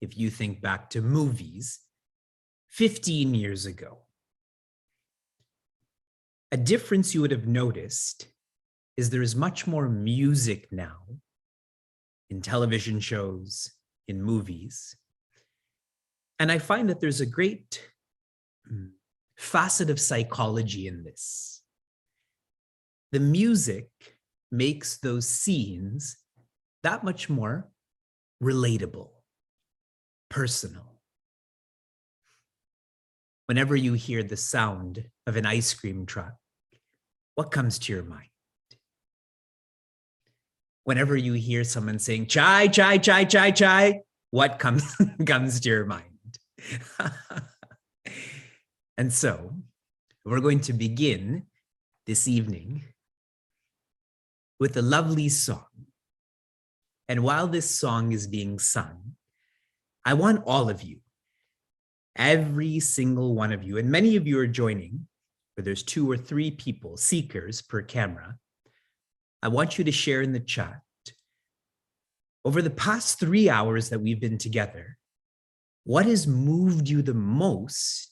if you think back to movies 15 years ago. A difference you would have noticed is there is much more music now in television shows, in movies. And I find that there's a great facet of psychology in this. The music makes those scenes that much more relatable, personal. Whenever you hear the sound of an ice cream truck, what comes to your mind? Whenever you hear someone saying, chai, chai, chai, chai, chai, what comes to your mind? And so we're going to begin this evening with a lovely song. And while this song is being sung, I want all of you, every single one of you, and many of you are joining, where there's 2 or 3 people, seekers per camera, I want you to share in the chat, over the past 3 hours that we've been together, what has moved you the most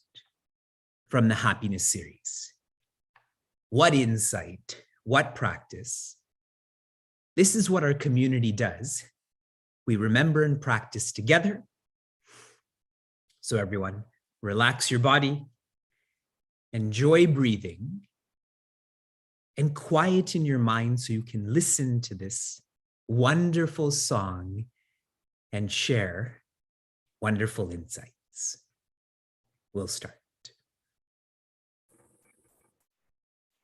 from the happiness series? What insight, what practice? This is what our community does. We remember and practice together. So everyone, relax your body, enjoy breathing, and quieten your mind so you can listen to this wonderful song and share wonderful insights. We'll start.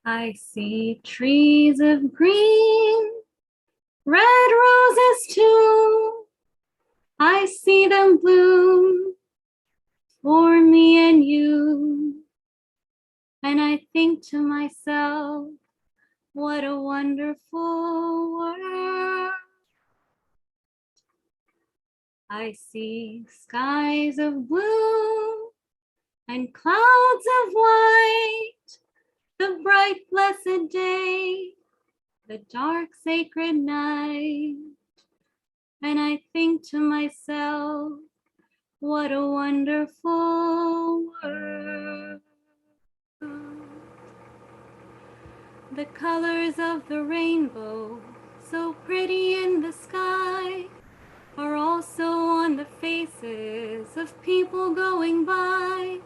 I see trees of green, red roses too. I see them bloom for me and you. And I think to myself, what a wonderful world. I see skies of blue and clouds of white, the bright blessed day, the dark sacred night. And I think to myself, what a wonderful world. The colors of the rainbow, so pretty in the sky, are also on the faces of people going by.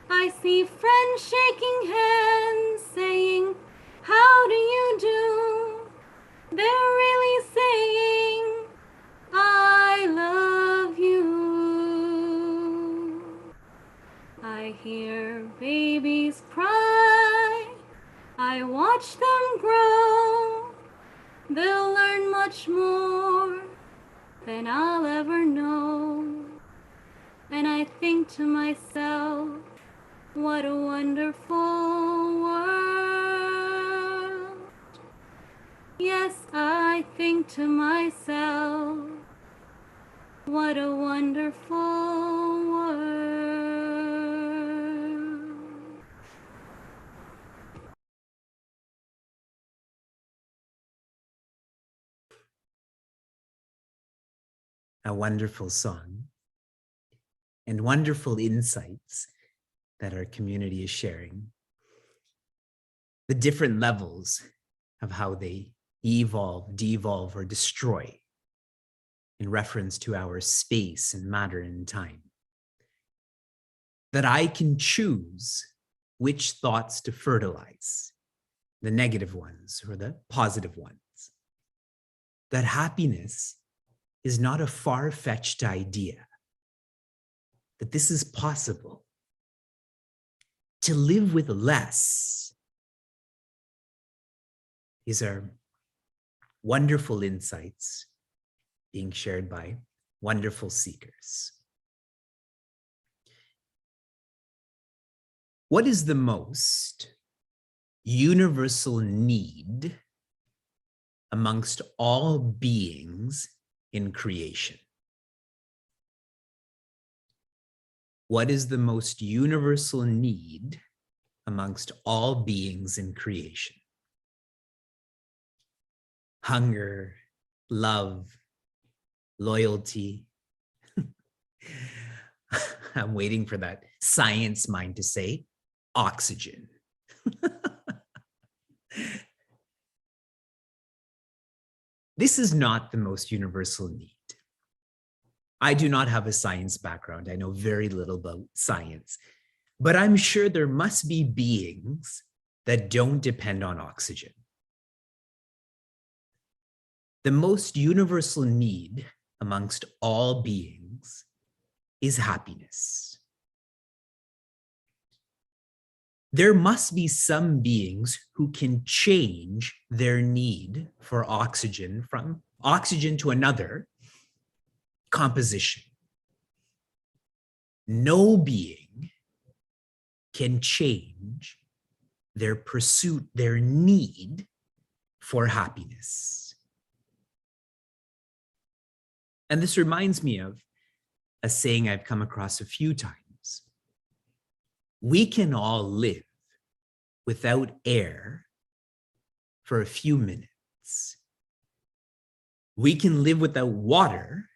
I see friends shaking hands, saying, how do you do? They're really saying, I love you. I hear babies cry, I watch them grow. They'll learn much more than I'll ever know. And I think to myself, what a wonderful world. Yes, I think to myself, what a wonderful world. A wonderful song and wonderful insights that our community is sharing. The different levels of how they evolve, devolve, or destroy in reference to our space and matter and time. That I can choose which thoughts to fertilize, the negative ones or the positive ones. That happiness is not a far-fetched idea, that this is possible. To live with less. These are wonderful insights being shared by wonderful seekers. What is the most universal need amongst all beings in creation? What is the most universal need amongst all beings in creation? Hunger, love, loyalty. I'm waiting for that science mind to say oxygen. This is not the most universal need. I do not have a science background. I know very little about science, but I'm sure there must be beings that don't depend on oxygen. The most universal need amongst all beings is happiness. There must be some beings who can change their need for oxygen from oxygen to another composition. No being can change their pursuit, their need for happiness. And this reminds me of a saying I've come across a few times. We can all live without air for a few minutes. We can live without water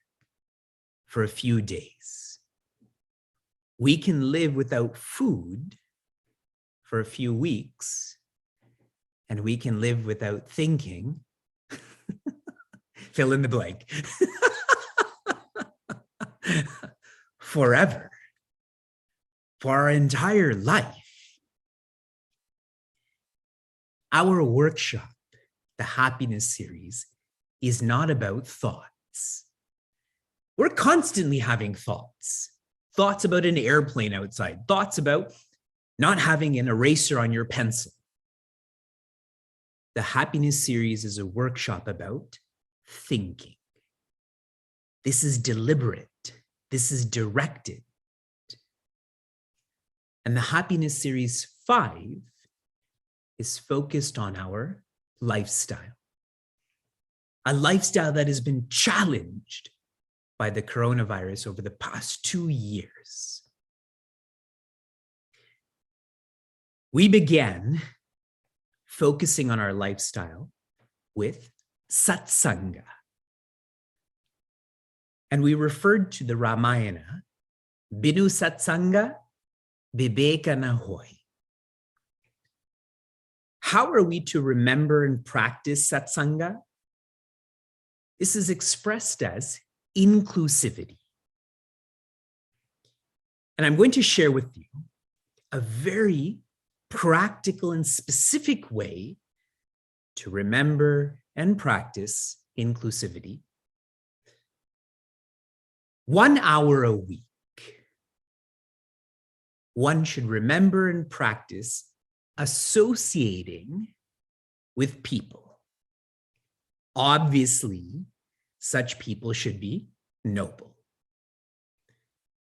for a few days. We can live without food for a few weeks, and we can live without thinking. Fill in the blank. Forever. For our entire life. Our workshop, the Happiness Series, is not about thoughts. We're constantly having thoughts. Thoughts about an airplane outside. Thoughts about not having an eraser on your pencil. The Happiness Series is a workshop about thinking. This is deliberate. This is directed. And the Happiness Series 5 is focused on our lifestyle. A lifestyle that has been challenged by the coronavirus over the past 2 years. We began focusing on our lifestyle with satsanga. And we referred to the Ramayana, Binu satsanga, Viveka na hoy. How are we to remember and practice satsanga? This is expressed as inclusivity. And I'm going to share with you a very practical and specific way to remember and practice inclusivity. 1 hour a week, one should remember and practice associating with people. Obviously, such people should be noble.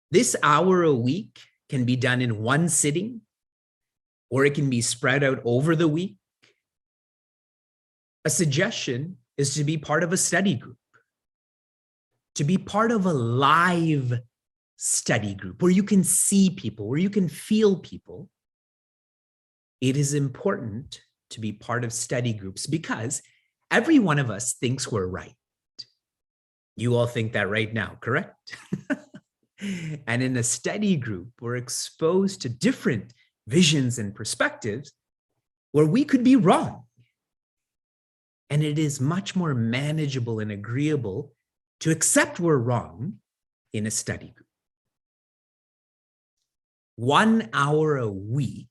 This hour a week can be done in one sitting, or it can be spread out over the week. A suggestion is to be part of a study group, to be part of a live study group where you can see people, where you can feel people. It is important to be part of study groups because every one of us thinks we're right. You all think that right now, correct? And in a study group, we're exposed to different visions and perspectives where we could be wrong. And it is much more manageable and agreeable to accept we're wrong in a study group. 1 hour a week,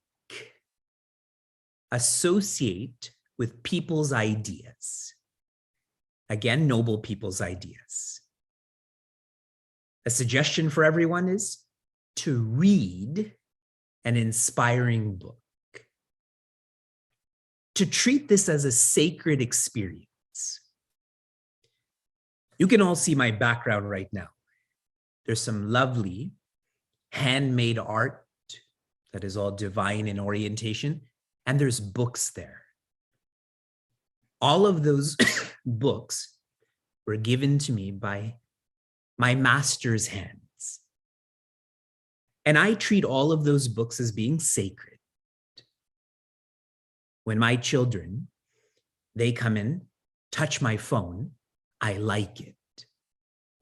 associate with people's ideas. Again, noble people's ideas. A suggestion for everyone is to read an inspiring book. To treat this as a sacred experience. You can all see my background right now. There's some lovely handmade art that is all divine in orientation, and there's books there. All of those books were given to me by my master's hands. And I treat all of those books as being sacred. When my children, they come in, touch my phone, I like it.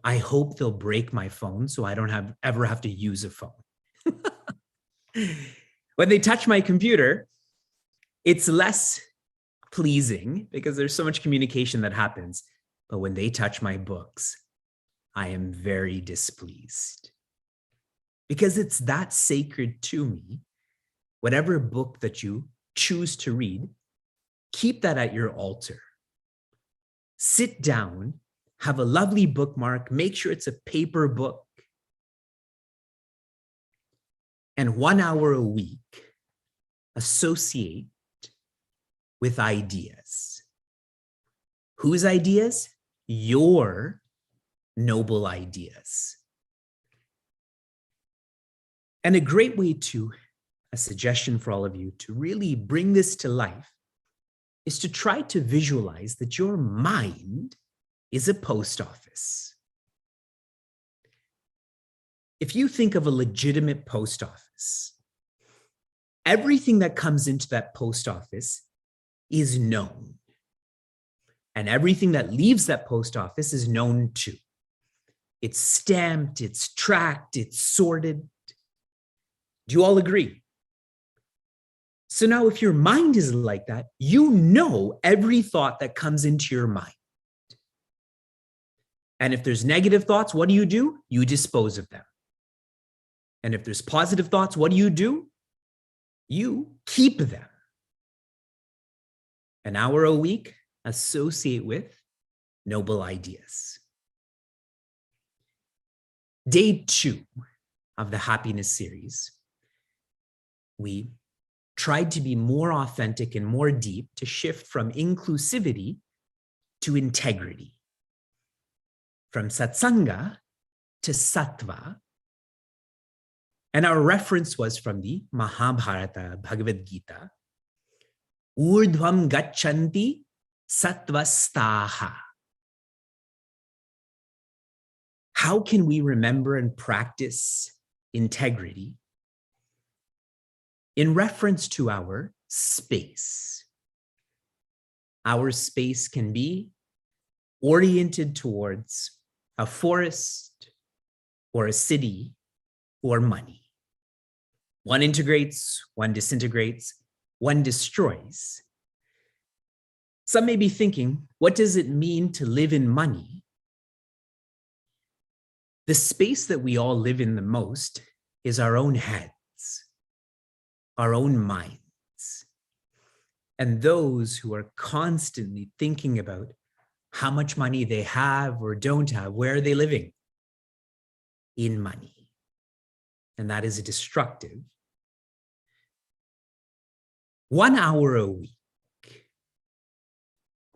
I hope they'll break my phone so I don't ever have to use a phone. When they touch my computer, it's less pleasing because there's so much communication that happens. But when they touch my books, I am very displeased because it's that sacred to me. Whatever book that you choose to read, keep that at your altar. Sit down, have a lovely bookmark, make sure it's a paper book. And 1 hour a week, associate with ideas. Whose ideas? Your noble ideas. And a great way to, a suggestion for all of you to really bring this to life is to try to visualize that your mind is a post office. If you think of a legitimate post office, everything that comes into that post office is known. And everything that leaves that post office is known too. It's stamped, it's tracked, it's sorted. Do you all agree? So now if your mind is like that, you know every thought that comes into your mind. And if there's negative thoughts, what do? You dispose of them. And if there's positive thoughts, what do? You keep them. An hour a week, associate with noble ideas. Day 2 of the happiness series, we tried to be more authentic and more deep to shift from inclusivity to integrity, from satsanga to sattva. And our reference was from the Mahabharata, Bhagavad Gita, urdhvam gacchanti sattvastaha. How can we remember and practice integrity in reference to our space? Our space can be oriented towards a forest or a city or money. One integrates, one disintegrates, one destroys. Some may be thinking, what does it mean to live in money? The space that we all live in the most is our own heads, our own minds. And those who are constantly thinking about how much money they have or don't have, where are they living? In money. And that is destructive. 1 hour a week,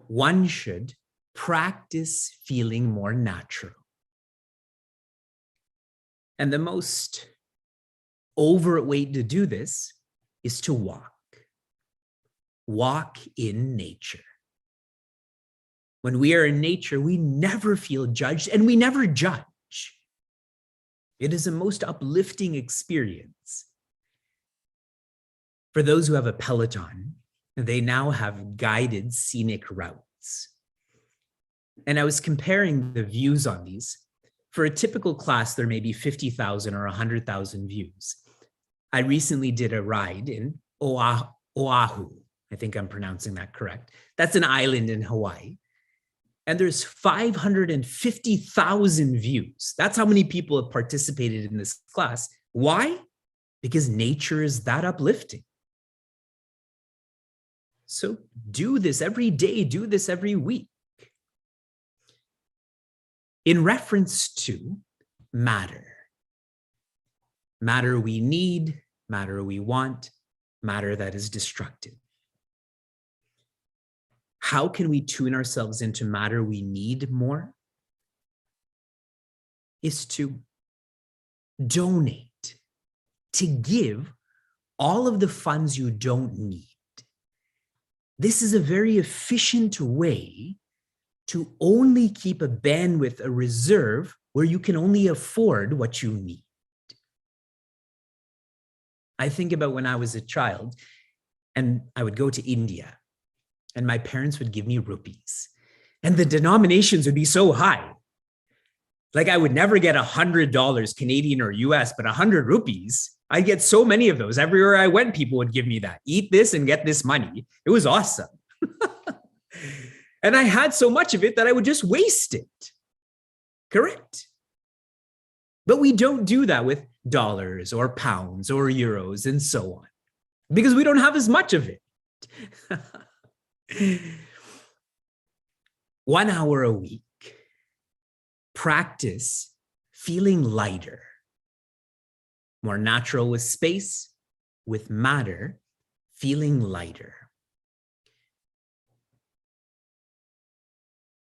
one should practice feeling more natural. And the most overt way to do this is to walk. Walk in nature. When we are in nature, we never feel judged and we never judge. It is a most uplifting experience. For those who have a Peloton, they now have guided scenic routes. And I was comparing the views on these. For a typical class, there may be 50,000 or 100,000 views. I recently did a ride in Oahu. I think I'm pronouncing that correct. That's an island in Hawaii. And there's 550,000 views. That's how many people have participated in this class. Why? Because nature is that uplifting. So do this every day, do this every week. In reference to matter. Matter we need, matter we want, matter that is destructive. How can we tune ourselves into matter we need more? Is to donate, to give all of the funds you don't need. This is a very efficient way to only keep a bandwidth, a reserve, where you can only afford what you need. I think about when I was a child and I would go to India and my parents would give me rupees and the denominations would be so high. Like I would never get $100 Canadian or US, but 100 rupees. I get so many of those. Everywhere I went, people would give me that. Eat this and get this money. It was awesome. And I had so much of it that I would just waste it. Correct? But we don't do that with dollars or pounds or euros and so on, because we don't have as much of it. 1 hour a week, practice feeling lighter, more natural with space, with matter, feeling lighter.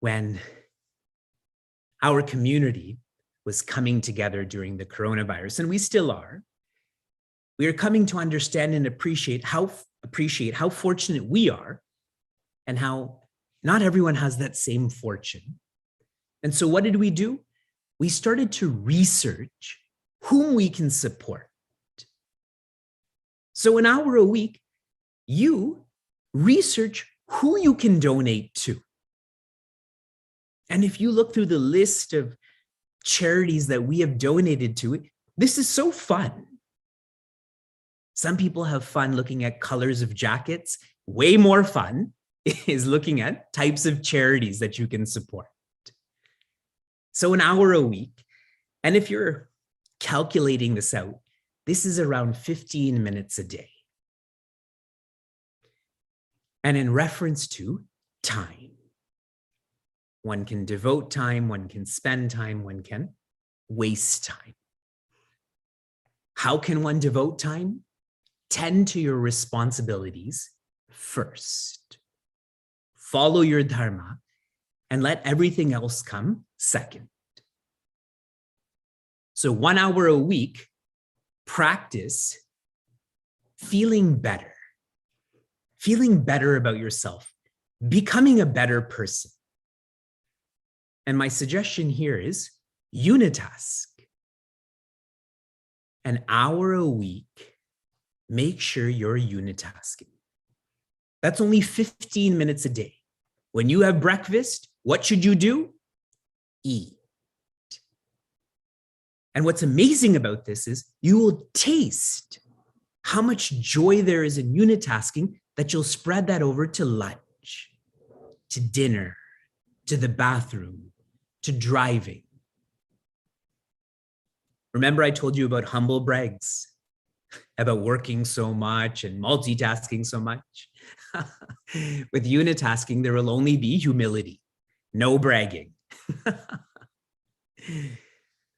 When our community was coming together during the coronavirus, and we still are, we are coming to understand and appreciate how fortunate we are and how not everyone has that same fortune. And so what did we do? We started to research whom we can support. So an hour a week, you research who you can donate to. And if you look through the list of charities that we have donated to, this is so fun. Some people have fun looking at colors of jackets. Way more fun is looking at types of charities that you can support. So an hour a week, and if you're calculating this out, this is around 15 minutes a day. And in reference to time, one can devote time, one can spend time, one can waste time. How can one devote time? Tend to your responsibilities first. Follow your dharma and let everything else come second. So 1 hour a week, practice feeling better about yourself, becoming a better person. And my suggestion here is unitask. An hour a week, make sure you're unitasking. That's only 15 minutes a day. When you have breakfast, what should you do? Eat. And what's amazing about this is you will taste how much joy there is in unitasking, that you'll spread that over to lunch, to dinner, to the bathroom, to driving. Remember I told you about humble brags, about working so much and multitasking so much? With unitasking, there will only be humility, no bragging.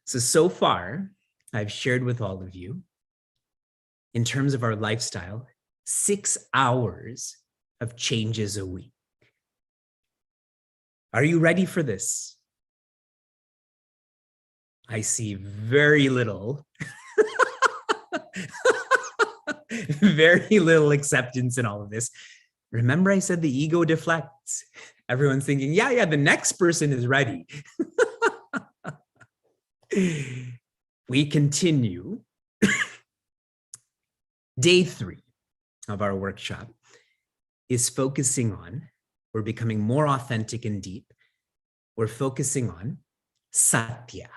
So far, I've shared with all of you, in terms of our lifestyle, 6 hours of changes a week. Are you ready for this? I see very little, very little acceptance in all of this. Remember I said the ego deflects. Everyone's thinking, yeah, the next person is ready. We continue. Day 3 of our workshop is focusing on, we're becoming more authentic and deep. We're focusing on Satya.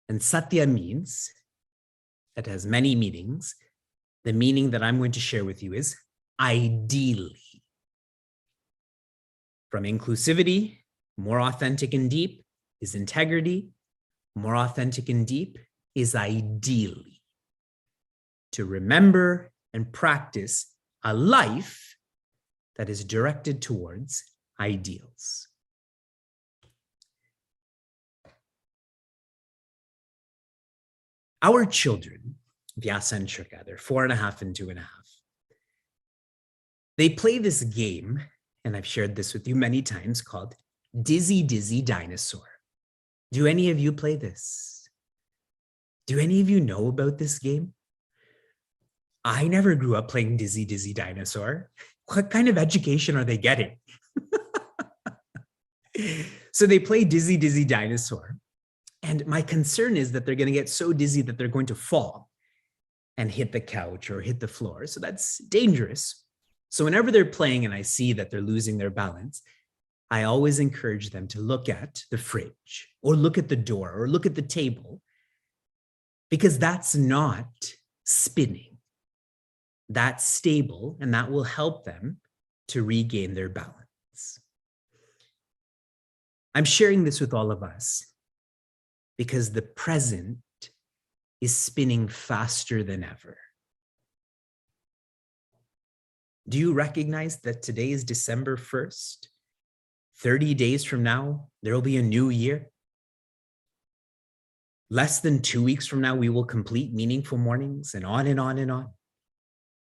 And Satya means, that has many meanings. The meaning that I'm going to share with you is ideally. From inclusivity, more authentic and deep is integrity. More authentic and deep is ideally. To remember and practice a life that is directed towards ideals. Our children, Vyasa and Shurka, they're 4.5 and 2.5. They play this game, and I've shared this with you many times, called Dizzy Dizzy Dinosaur. Do any of you play this? Do any of you know about this game? I never grew up playing Dizzy Dizzy Dinosaur. What kind of education are they getting? So they play Dizzy Dizzy Dinosaur. And my concern is that they're going to get so dizzy that they're going to fall and hit the couch or hit the floor. So that's dangerous. So whenever they're playing and I see that they're losing their balance, I always encourage them to look at the fridge or look at the door or look at the table, because that's not spinning. That's stable, and that will help them to regain their balance. I'm sharing this with all of us because the present is spinning faster than ever. Do you recognize that today is December 1st? 30 days from now, there will be a new year. Less than 2 weeks from now, we will complete meaningful mornings, and on and on and on.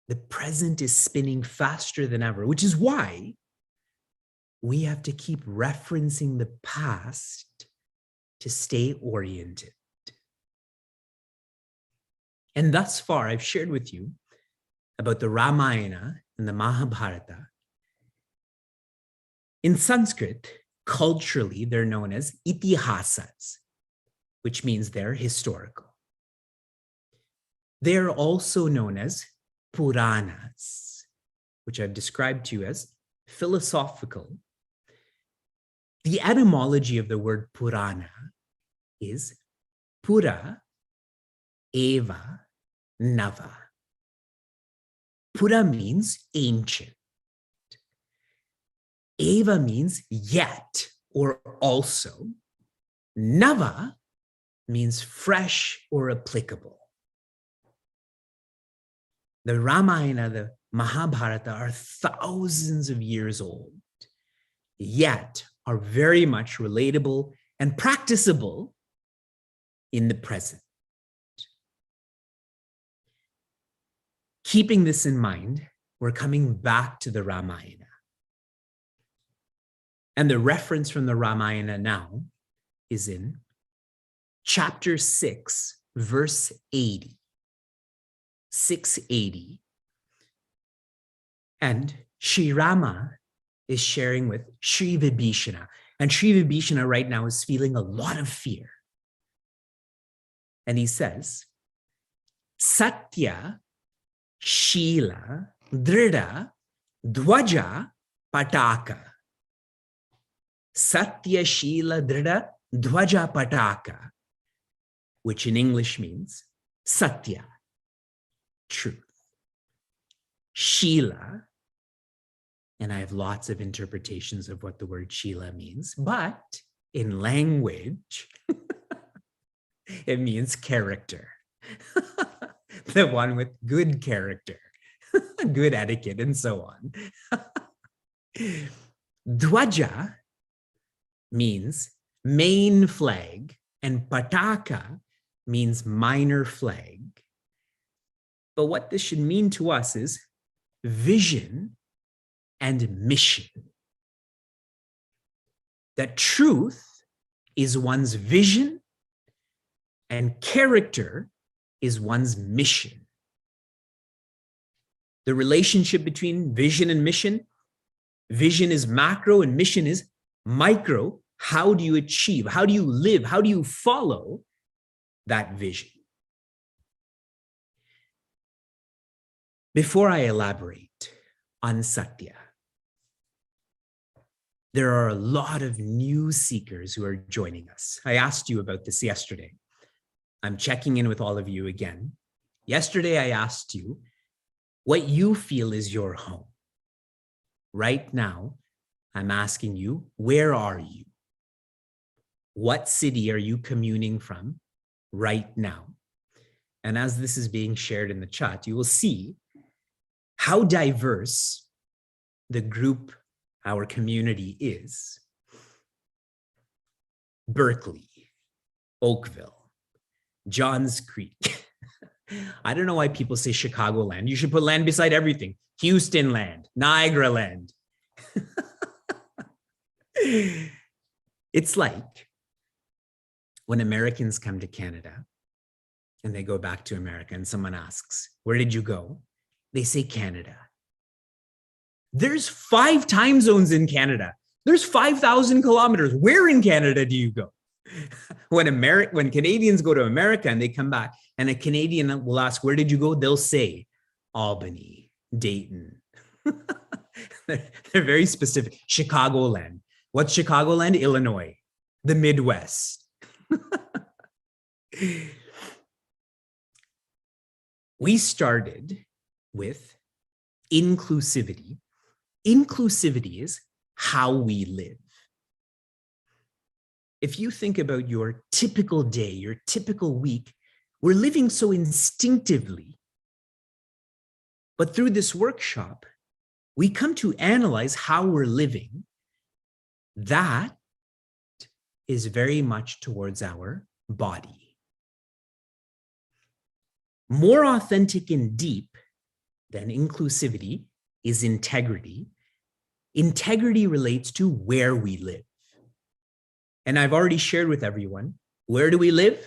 The present is spinning faster than ever, which is why we have to keep referencing the past to stay oriented. And thus far, I've shared with you about the Ramayana and the Mahabharata. In Sanskrit, culturally, they're known as itihasas, which means they're historical. They're also known as Puranas, which I've described to you as philosophical. The etymology of the word Purana is Pura Eva Nava. Pura means ancient. Eva means yet or also. Nava means fresh or applicable. The Ramayana, the Mahabharata are thousands of years old, yet are very much relatable and practicable in the present. Keeping this in mind, we're coming back to the Ramayana. And the reference from the Ramayana now is in chapter 6, verse 80. 680. And Sri Rama is sharing with Sri Vibhishana. And Sri Vibhishana right now is feeling a lot of fear. And he says, Satya, Shila, Drida, Dwaja, Pataka. Satya, Shila, Drida, Dwaja, Pataka, which in English means Satya, truth. Shila, and I have lots of interpretations of what the word Shila means, but in language, it means character. The one with good character, good etiquette, and so on. Dwaja means main flag, and pataka means minor flag. But what this should mean to us is vision and mission. That truth is one's vision and character is one's mission. The relationship between vision and mission, vision is macro and mission is micro. How do you achieve? How do you live? How do you follow that vision? Before I elaborate on Satya, there are a lot of new seekers who are joining us. I asked you about this yesterday. I'm checking in with all of you again. Yesterday, I asked you what you feel is your home. Right now, I'm asking you, where are you? What city are you communing from right now? And as this is being shared in the chat, you will see how diverse the group, our community is. Berkeley, Oakville, Johns Creek. I don't know why people say Chicagoland. You should put land beside everything. Houston land, Niagara land. It's like when Americans come to Canada and they go back to America and someone asks, where did you go? They say Canada. There's 5 time zones in Canada. There's 5,000 kilometers. Where in Canada do you go? When Canadians go to America and they come back and a Canadian will ask, where did you go? They'll say Albany, Dayton. They're very specific. Chicagoland. What's Chicagoland? Illinois, the Midwest. We started with inclusivity. Inclusivity is how we live. If you think about your typical day, your typical week, we're living so instinctively. But through this workshop, we come to analyze how we're living. That is very much towards our body. More authentic and deep than inclusivity is integrity. Integrity relates to where we live. And I've already shared with everyone, where do we live?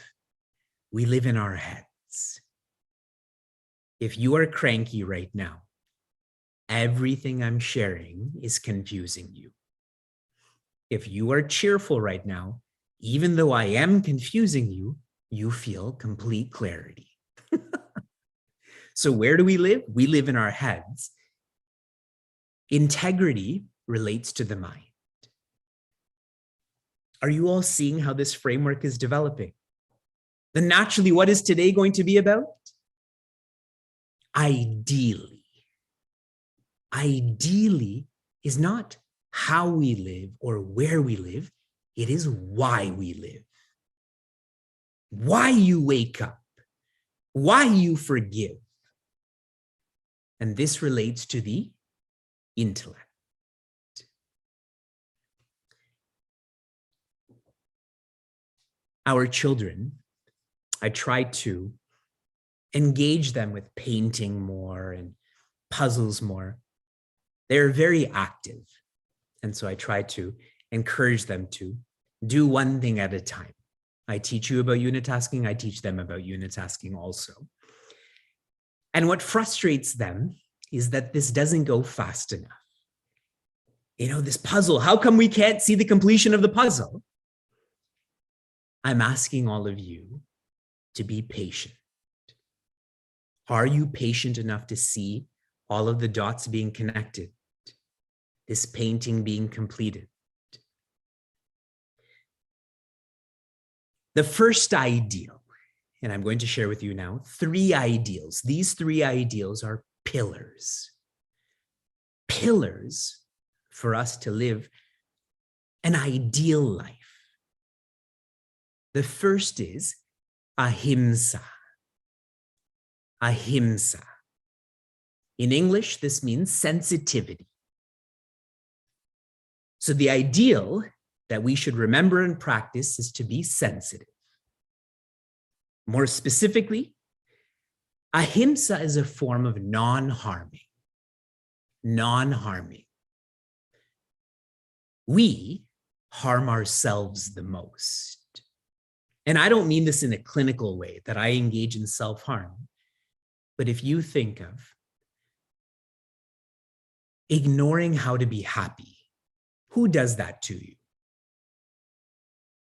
We live in our heads. If you are cranky right now, everything I'm sharing is confusing you. If you are cheerful right now, even though I am confusing you, you feel complete clarity. So where do we live? We live in our heads. Integrity relates to the mind. Are you all seeing how this framework is developing? Then naturally, what is today going to be about? Ideally. Ideally is not how we live or where we live. It is why we live. Why you wake up. Why you forgive. And this relates to the intellect. Our children, I try to engage them with painting more and puzzles more. They're very active. And so I try to encourage them to do one thing at a time. I teach you about unitasking. I teach them about unitasking also. And what frustrates them is that this doesn't go fast enough. You know, this puzzle, how come we can't see the completion of the puzzle? I'm asking all of you to be patient. Are you patient enough to see all of the dots being connected? This painting being completed? The first ideal, and I'm going to share with you now, 3 ideals. These 3 ideals are pillars. Pillars for us to live an ideal life. The first is Ahimsa. Ahimsa. In English, this means sensitivity. So the ideal that we should remember and practice is to be sensitive. More specifically, Ahimsa is a form of non-harming. Non-harming. We harm ourselves the most. And I don't mean this in a clinical way that I engage in self-harm. But if you think of ignoring how to be happy, who does that to you?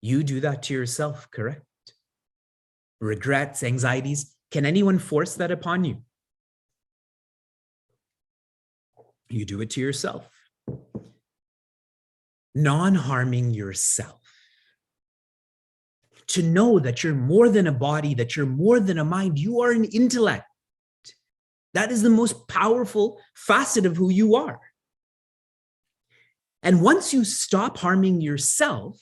You do that to yourself, correct? Regrets, anxieties, can anyone force that upon you? You do it to yourself. Non-harming yourself. To know that you're more than a body, that you're more than a mind, you are an intellect. That is the most powerful facet of who you are. And once you stop harming yourself,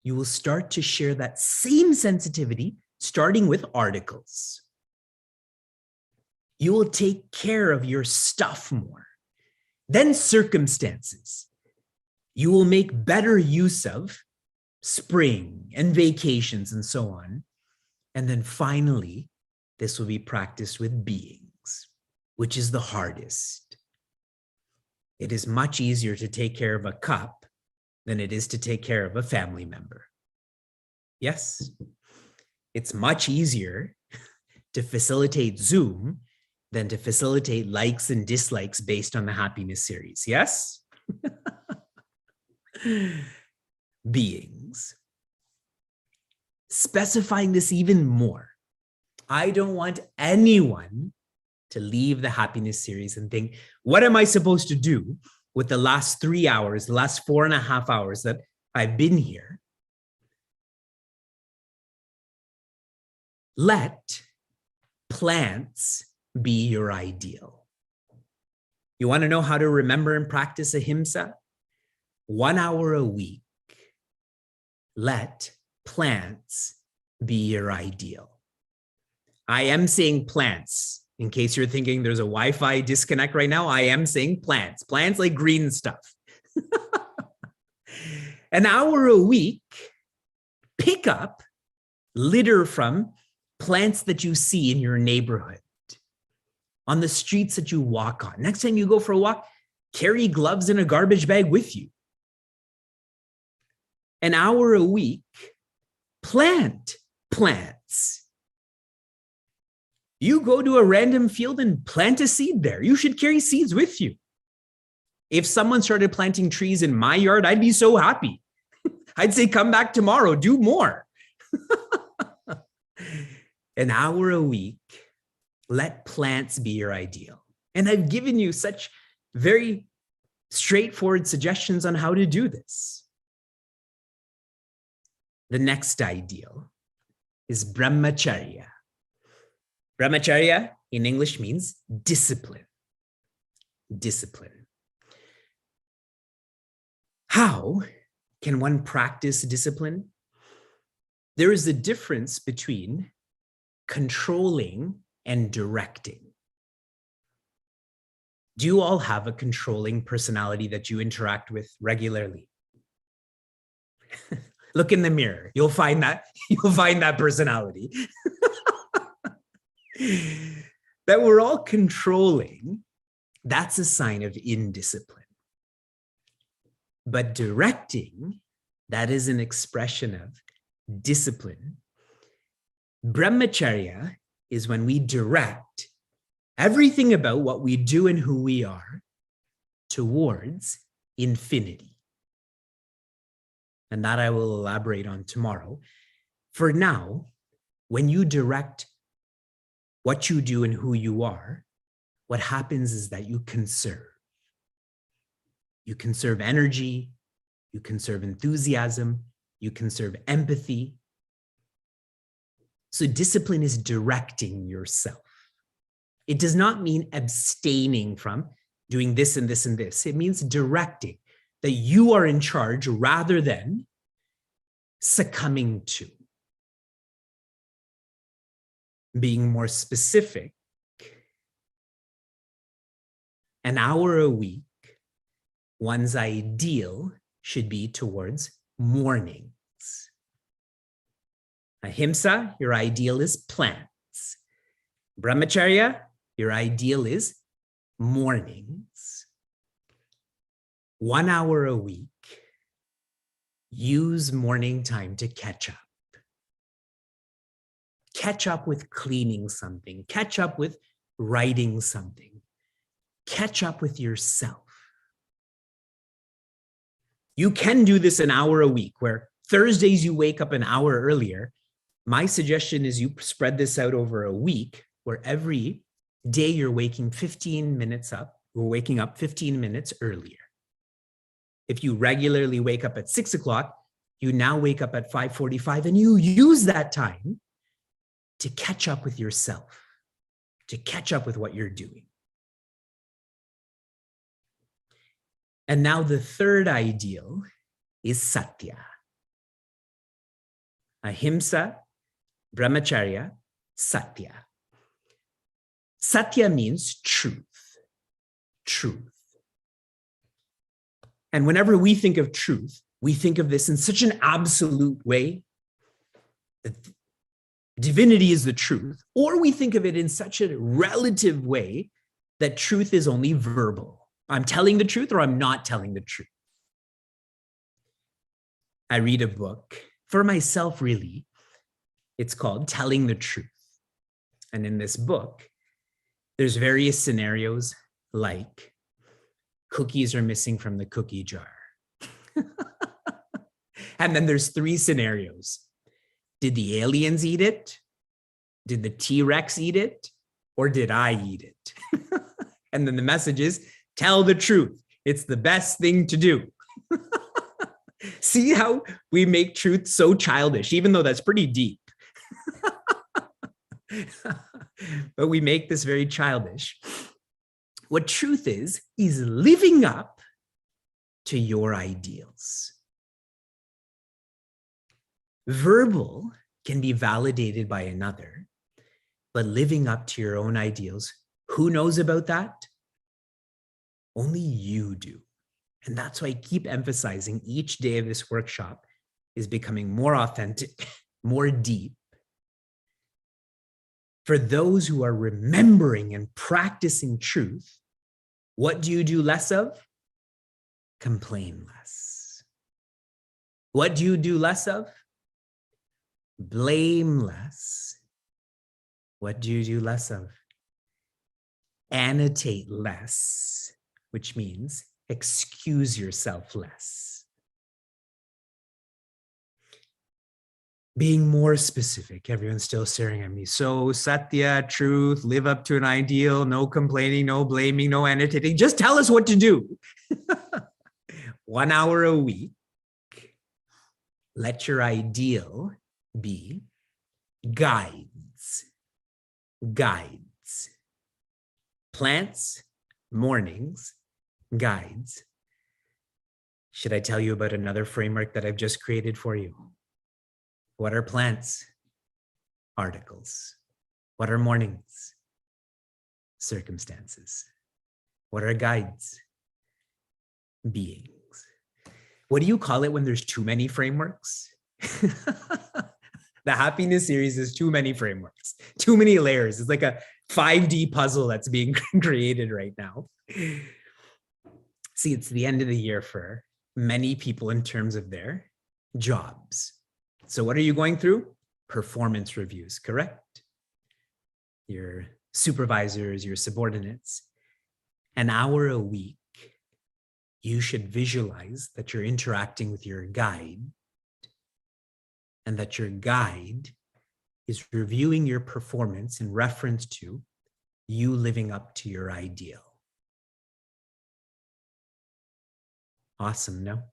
you will start to share that same sensitivity, starting with articles. You will take care of your stuff more. Then circumstances. You will make better use of spring and vacations and so on. And then finally, this will be practiced with beings, which is the hardest. It is much easier to take care of a cup than it is to take care of a family member. Yes, it's much easier to facilitate Zoom than to facilitate likes and dislikes based on the happiness series. Yes? Beings. Specifying this even more. I don't want anyone to leave the happiness series and think, what am I supposed to do with the last 3 hours, the last 4.5 hours that I've been here, let plants be your ideal. You want to know how to remember and practice Ahimsa? 1 hour a week. Let plants be your ideal. I am saying plants. In case you're thinking there's a Wi-Fi disconnect right now, I am saying plants. Plants like green stuff. 1 hour a week, pick up litter from plants that you see in your neighborhood, on the streets that you walk on. Next time you go for a walk, carry gloves and a garbage bag with you. 1 hour a week, plant plants. You go to a random field and plant a seed there. You should carry seeds with you. If someone started planting trees in my yard, I'd be so happy. I'd say, come back tomorrow, do more. 1 hour a week, let plants be your ideal. And I've given you such very straightforward suggestions on how to do this. The next ideal is Brahmacharya. Brahmacharya in English means discipline. Discipline. How can one practice discipline? There is a difference between controlling and directing. Do you all have a controlling personality that you interact with regularly? Look in the mirror. You'll find that personality. That we're all controlling, that's a sign of indiscipline. But directing, that is an expression of discipline. Brahmacharya is when we direct everything about what we do and who we are towards infinity. And that I will elaborate on tomorrow. For now, when you direct what you do and who you are, what happens is that you conserve. You conserve energy, you conserve enthusiasm, you conserve empathy. So discipline is directing yourself. It does not mean abstaining from doing this and this and this. It means directing, that you are in charge rather than succumbing to. Being more specific, 1 hour a week, one's ideal should be towards mornings. Ahimsa, your ideal is plants. Brahmacharya, your ideal is mornings. 1 hour a week, use morning time to catch up. Catch up with cleaning something, catch up with writing something, catch up with yourself. You can do this 1 hour a week, where Thursdays you wake up 1 hour earlier. My suggestion is you spread this out over a week, where every day you're waking 15 minutes up, or waking up 15 minutes earlier. If you regularly wake up at 6 o'clock, you now wake up at 5:45, and you use that time to catch up with yourself, to catch up with what you're doing. And now the third ideal is Satya. Ahimsa, Brahmacharya, Satya. Satya means truth, truth. And whenever we think of truth, we think of this in such an absolute way that divinity is the truth, or we think of it in such a relative way that truth is only verbal. I'm telling the truth or I'm not telling the truth. I read a book for myself, really. It's called Telling the Truth. And in this book, there's various scenarios like cookies are missing from the cookie jar. And then there's 3 scenarios. Did the aliens eat it? Did the T-Rex eat it? Or did I eat it? And then the message is, tell the truth. It's the best thing to do. See how we make truth so childish, even though that's pretty deep. But we make this very childish. What truth is living up to your ideals. Verbal can be validated by another, but living up to your own ideals, who knows about that? Only you do. And that's why I keep emphasizing each day of this workshop is becoming more authentic, more deep. For those who are remembering and practicing truth, what do you do less of? Complain less. What do you do less of? Blame less. What do you do less of? Annotate less, which means excuse yourself less. Being more specific. Everyone's still staring at me. So Satya, truth, live up to an ideal, no complaining, no blaming, no annotating. Just tell us what to do. 1 hour a week. Let your ideal be guides. Guides. Plants, mornings, guides. Should I tell you about another framework that I've just created for you? What are plants? Articles. What are mornings? Circumstances. What are guides? Beings. What do you call it when there's too many frameworks? The happiness series is too many frameworks, too many layers. It's like a 5D puzzle that's being created right now. See, it's the end of the year for many people in terms of their jobs. So what are you going through? Performance reviews, correct? Your supervisors, your subordinates. An hour a week, you should visualize that you're interacting with your guide and that your guide is reviewing your performance in reference to you living up to your ideal. Awesome, no?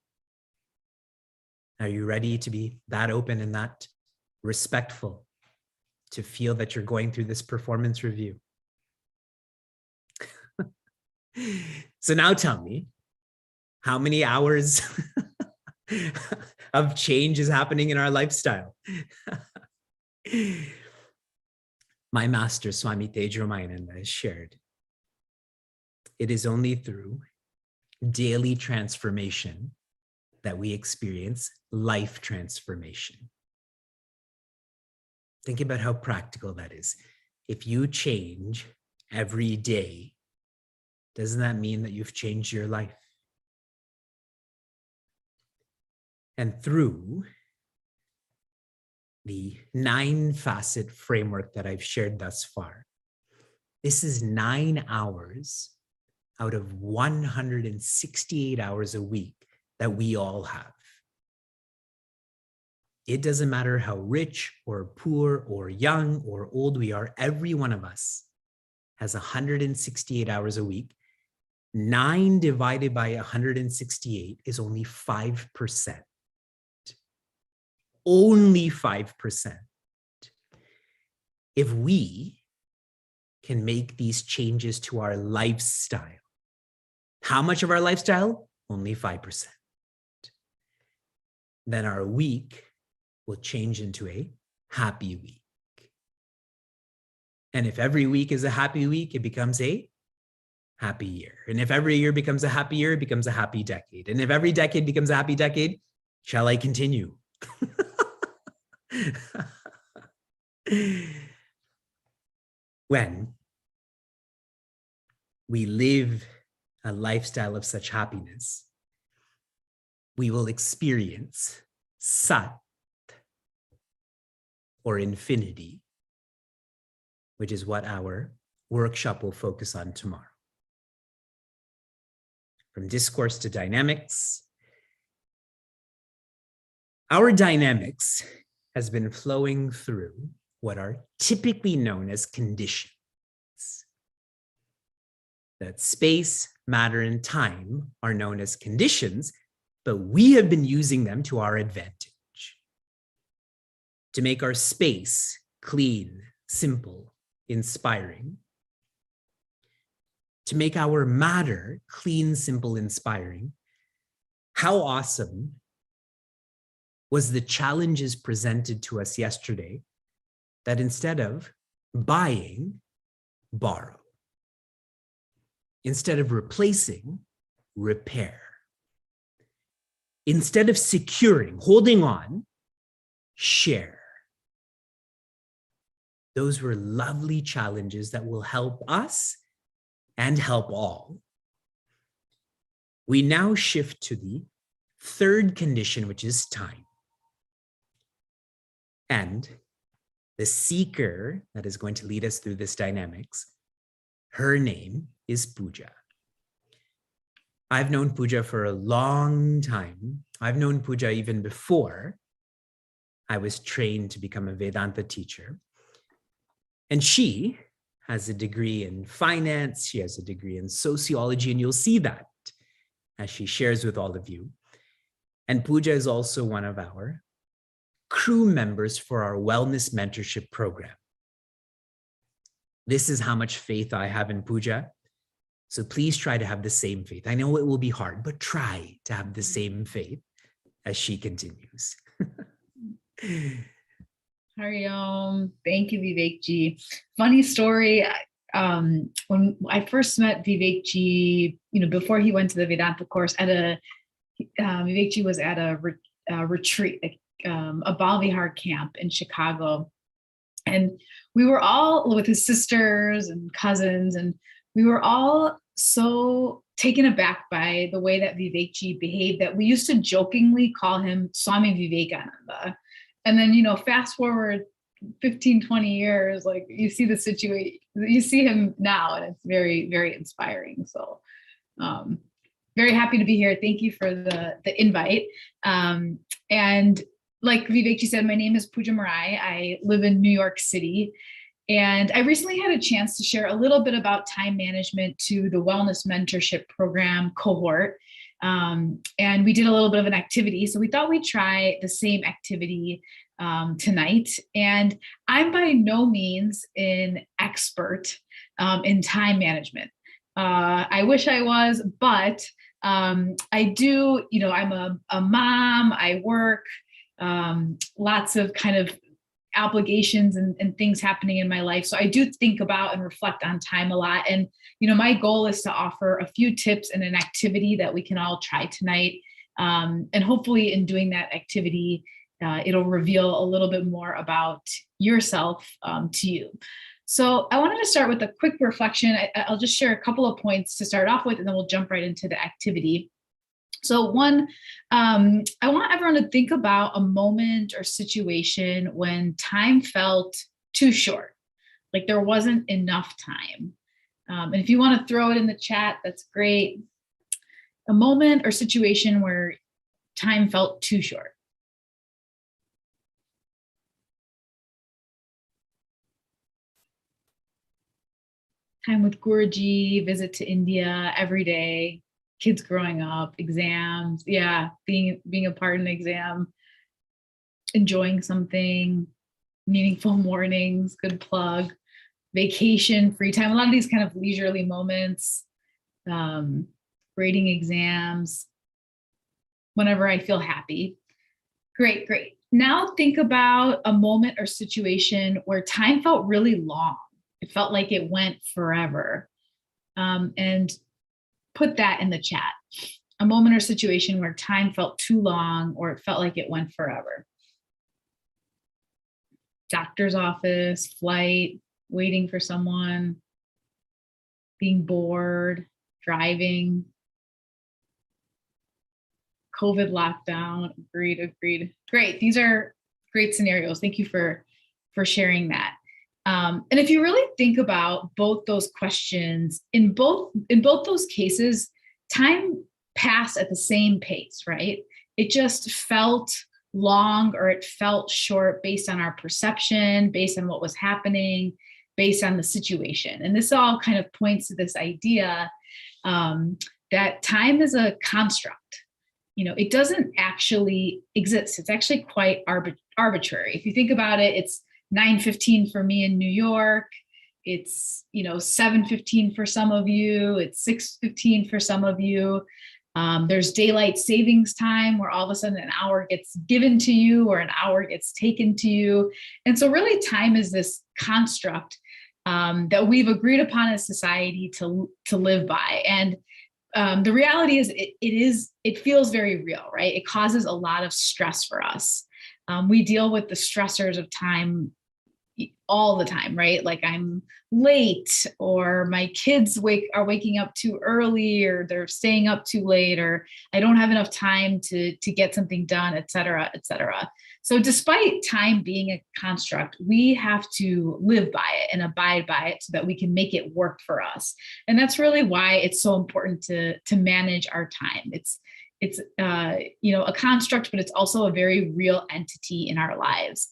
Are you ready to be that open and that respectful to feel that you're going through this performance review? So now tell me, how many hours of change is happening in our lifestyle? My master, Swami Tejramananda, has shared, it is only through daily transformation that we experience life transformation. Think about how practical that is. If you change every day, doesn't that mean that you've changed your life? And through the 9-facet framework that I've shared thus far, this is 9 hours out of 168 hours a week that we all have. It doesn't matter how rich or poor or young or old we are, every one of us has 168 hours a week. 9 divided by 168 is only 5%. Only 5%. If we can make these changes to our lifestyle, how much of our lifestyle? Only 5%. Then our week will change into a happy week. And if every week is a happy week, it becomes a happy year. And if every year becomes a happy year, it becomes a happy decade. And if every decade becomes a happy decade, shall I continue? When we live a lifestyle of such happiness, we will experience Sat, or infinity, which is what our workshop will focus on tomorrow. From discourse to dynamics, our dynamics has been flowing through what are typically known as conditions. That's space, matter, and time are known as conditions, but we have been using them to our advantage. To make our space clean, simple, inspiring. To make our matter clean, simple, inspiring. How awesome was the challenges presented to us yesterday that instead of buying, borrow. Instead of replacing, repair. Instead of securing, holding on, share. Those were lovely challenges that will help us and help all. We now shift to the third condition, which is time. And the seeker that is going to lead us through this dynamics, her name is Pooja. I've known Pooja for a long time. I've known Pooja even before I was trained to become a Vedanta teacher. And she has a degree in finance. She has a degree in sociology, and you'll see that as she shares with all of you. And Pooja is also one of our crew members for our wellness mentorship program. This is how much faith I have in Pooja. So please try to have the same faith. I know it will be hard, but try to have the same faith as she continues. Hari Om. Thank you, Vivekji. Funny story. When I first met Vivekji, before he went to the Vedanta course, Vivekji was at a retreat, a Balvihar camp in Chicago. And we were all with his sisters and cousins, and we were all so taken aback by the way that Vivekji behaved that we used to jokingly call him Swami Vivekananda. And then, fast forward 15, 20 years, like you see the situation, you see him now, and it's very, very inspiring. So very happy to be here. Thank you for the invite. And like Vivekji said, my name is Pooja Marai. I live in New York City. And I recently had a chance to share a little bit about time management to the Wellness Mentorship Program cohort. And we did a little bit of an activity. So we thought we'd try the same activity tonight. And I'm by no means an expert in time management. I wish I was, but I do, I'm a mom, I work, lots of kind of obligations and things happening in my life. So I do think about and reflect on time a lot. And, my goal is to offer a few tips and an activity that we can all try tonight. And hopefully in doing that activity, it'll reveal a little bit more about yourself to you. So I wanted to start with a quick reflection. I'll just share a couple of points to start off with, and then we'll jump right into the activity. So one, I want everyone to think about a moment or situation when time felt too short, like there wasn't enough time. And if you want to throw it in the chat, that's great. A moment or situation where time felt too short. Time with Guruji, visit to India every day, kids growing up, exams. Yeah, being a part in an exam, enjoying something, meaningful mornings, good plug, vacation, free time, a lot of these kind of leisurely moments, grading exams, whenever I feel happy. Great. Now think about a moment or situation where time felt really long. It felt like it went forever. And put that in the chat. A moment or situation where time felt too long or it felt like it went forever. Doctor's office, flight, waiting for someone, being bored, driving, COVID lockdown. Agreed. Great. These are great scenarios. Thank you for sharing that. And if you really think about both those questions, in both those cases, time passed at the same pace, right? It just felt long or it felt short based on our perception, based on what was happening, based on the situation. And this all kind of points to this idea that time is a construct. It doesn't actually exist. It's actually quite arbitrary. If you think about it, it's 9:15 for me in New York. It's 7:15 for some of you. It's 6:15 for some of you. There's daylight savings time where all of a sudden an hour gets given to you or an hour gets taken to you. And so really time is this construct that we've agreed upon as society to live by. And the reality is it feels very real, right? It causes a lot of stress for us. We deal with the stressors of time all the time, right? Like I'm late, or my kids are waking up too early, or they're staying up too late, or I don't have enough time to get something done, et cetera, et cetera. So despite time being a construct, we have to live by it and abide by it so that we can make it work for us. And that's really why it's so important to manage our time. It's a construct, but it's also a very real entity in our lives.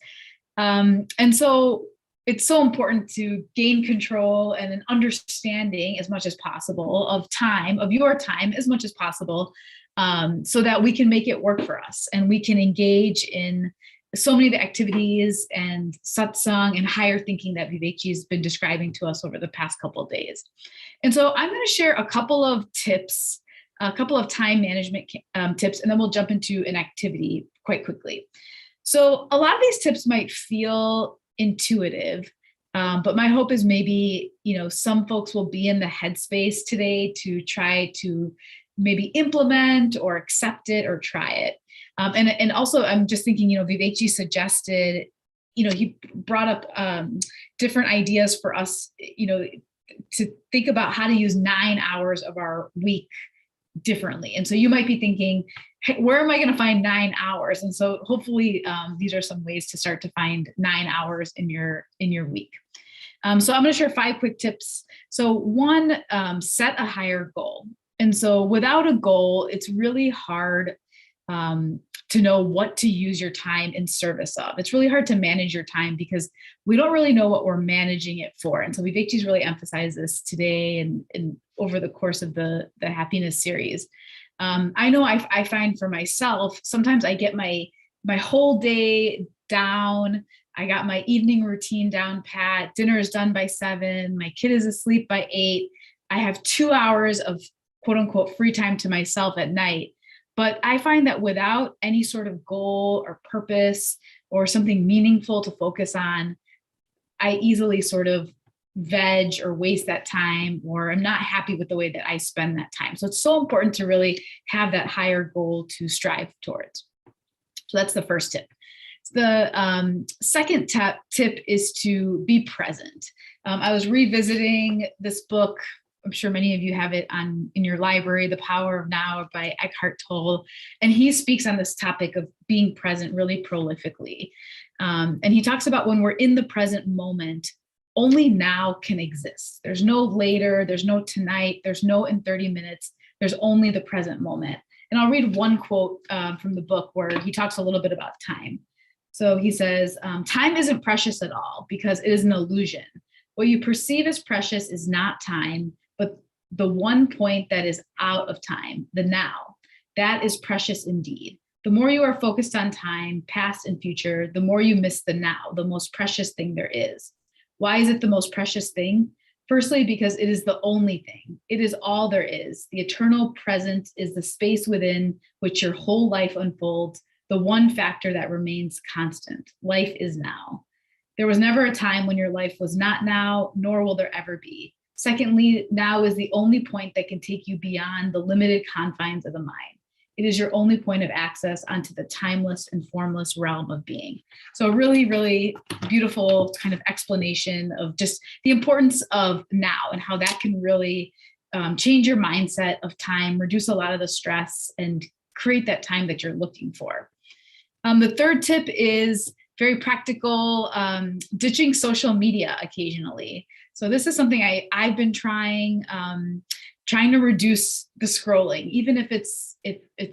And so it's so important to gain control and an understanding as much as possible of time, of your time as much as possible, so that we can make it work for us and we can engage in so many of the activities and satsang and higher thinking that Vivekji has been describing to us over the past couple of days. And so I'm going to share a couple of tips, a couple of time management tips, and then we'll jump into an activity quite quickly. So a lot of these tips might feel intuitive, but my hope is maybe, some folks will be in the headspace today to try to maybe implement or accept it or try it. And also I'm just thinking, Vivekji suggested, he brought up different ideas for us, to think about how to use 9 hours of our week differently. And so you might be thinking, hey, where am I going to find 9 hours? And so hopefully these are some ways to start to find 9 hours in your week. So I'm going to share 5 quick tips. So one, set a higher goal. And so without a goal, it's really hard to know what to use your time in service of. It's really hard to manage your time because we don't really know what we're managing it for. And so Vivekji's really emphasized this today and over the course of the happiness series. I know I find for myself, sometimes I get my whole day down. I got my evening routine down pat. Dinner is done by 7. My kid is asleep by 8. I have 2 hours of quote unquote free time to myself at night. But I find that without any sort of goal or purpose or something meaningful to focus on, I easily sort of veg or waste that time, or I'm not happy with the way that I spend that time. So it's so important to really have that higher goal to strive towards. So that's the first tip. The second tip is to be present. I was revisiting this book. I'm sure many of you have it in your library, The Power of Now by Eckhart Tolle. And he speaks on this topic of being present really prolifically. And he talks about when we're in the present moment, only now can exist. There's no later, there's no tonight, there's no in 30 minutes, there's only the present moment. And I'll read one quote from the book where he talks a little bit about time. So he says, time isn't precious at all because it is an illusion. What you perceive as precious is not time, but the one point that is out of time, the now, that is precious indeed. The more you are focused on time, past and future, the more you miss the now, the most precious thing there is. Why is it the most precious thing? Firstly, because it is the only thing. It is all there is. The eternal present is the space within which your whole life unfolds, the one factor that remains constant. Life is now. There was never a time when your life was not now, nor will there ever be. Secondly, now is the only point that can take you beyond the limited confines of the mind. It is your only point of access onto the timeless and formless realm of being. So a really, really beautiful kind of explanation of just the importance of now and how that can really change your mindset of time, reduce a lot of the stress, and create that time that you're looking for. The third tip is very practical, ditching social media occasionally. So this is something I've been trying to reduce the scrolling, even if it's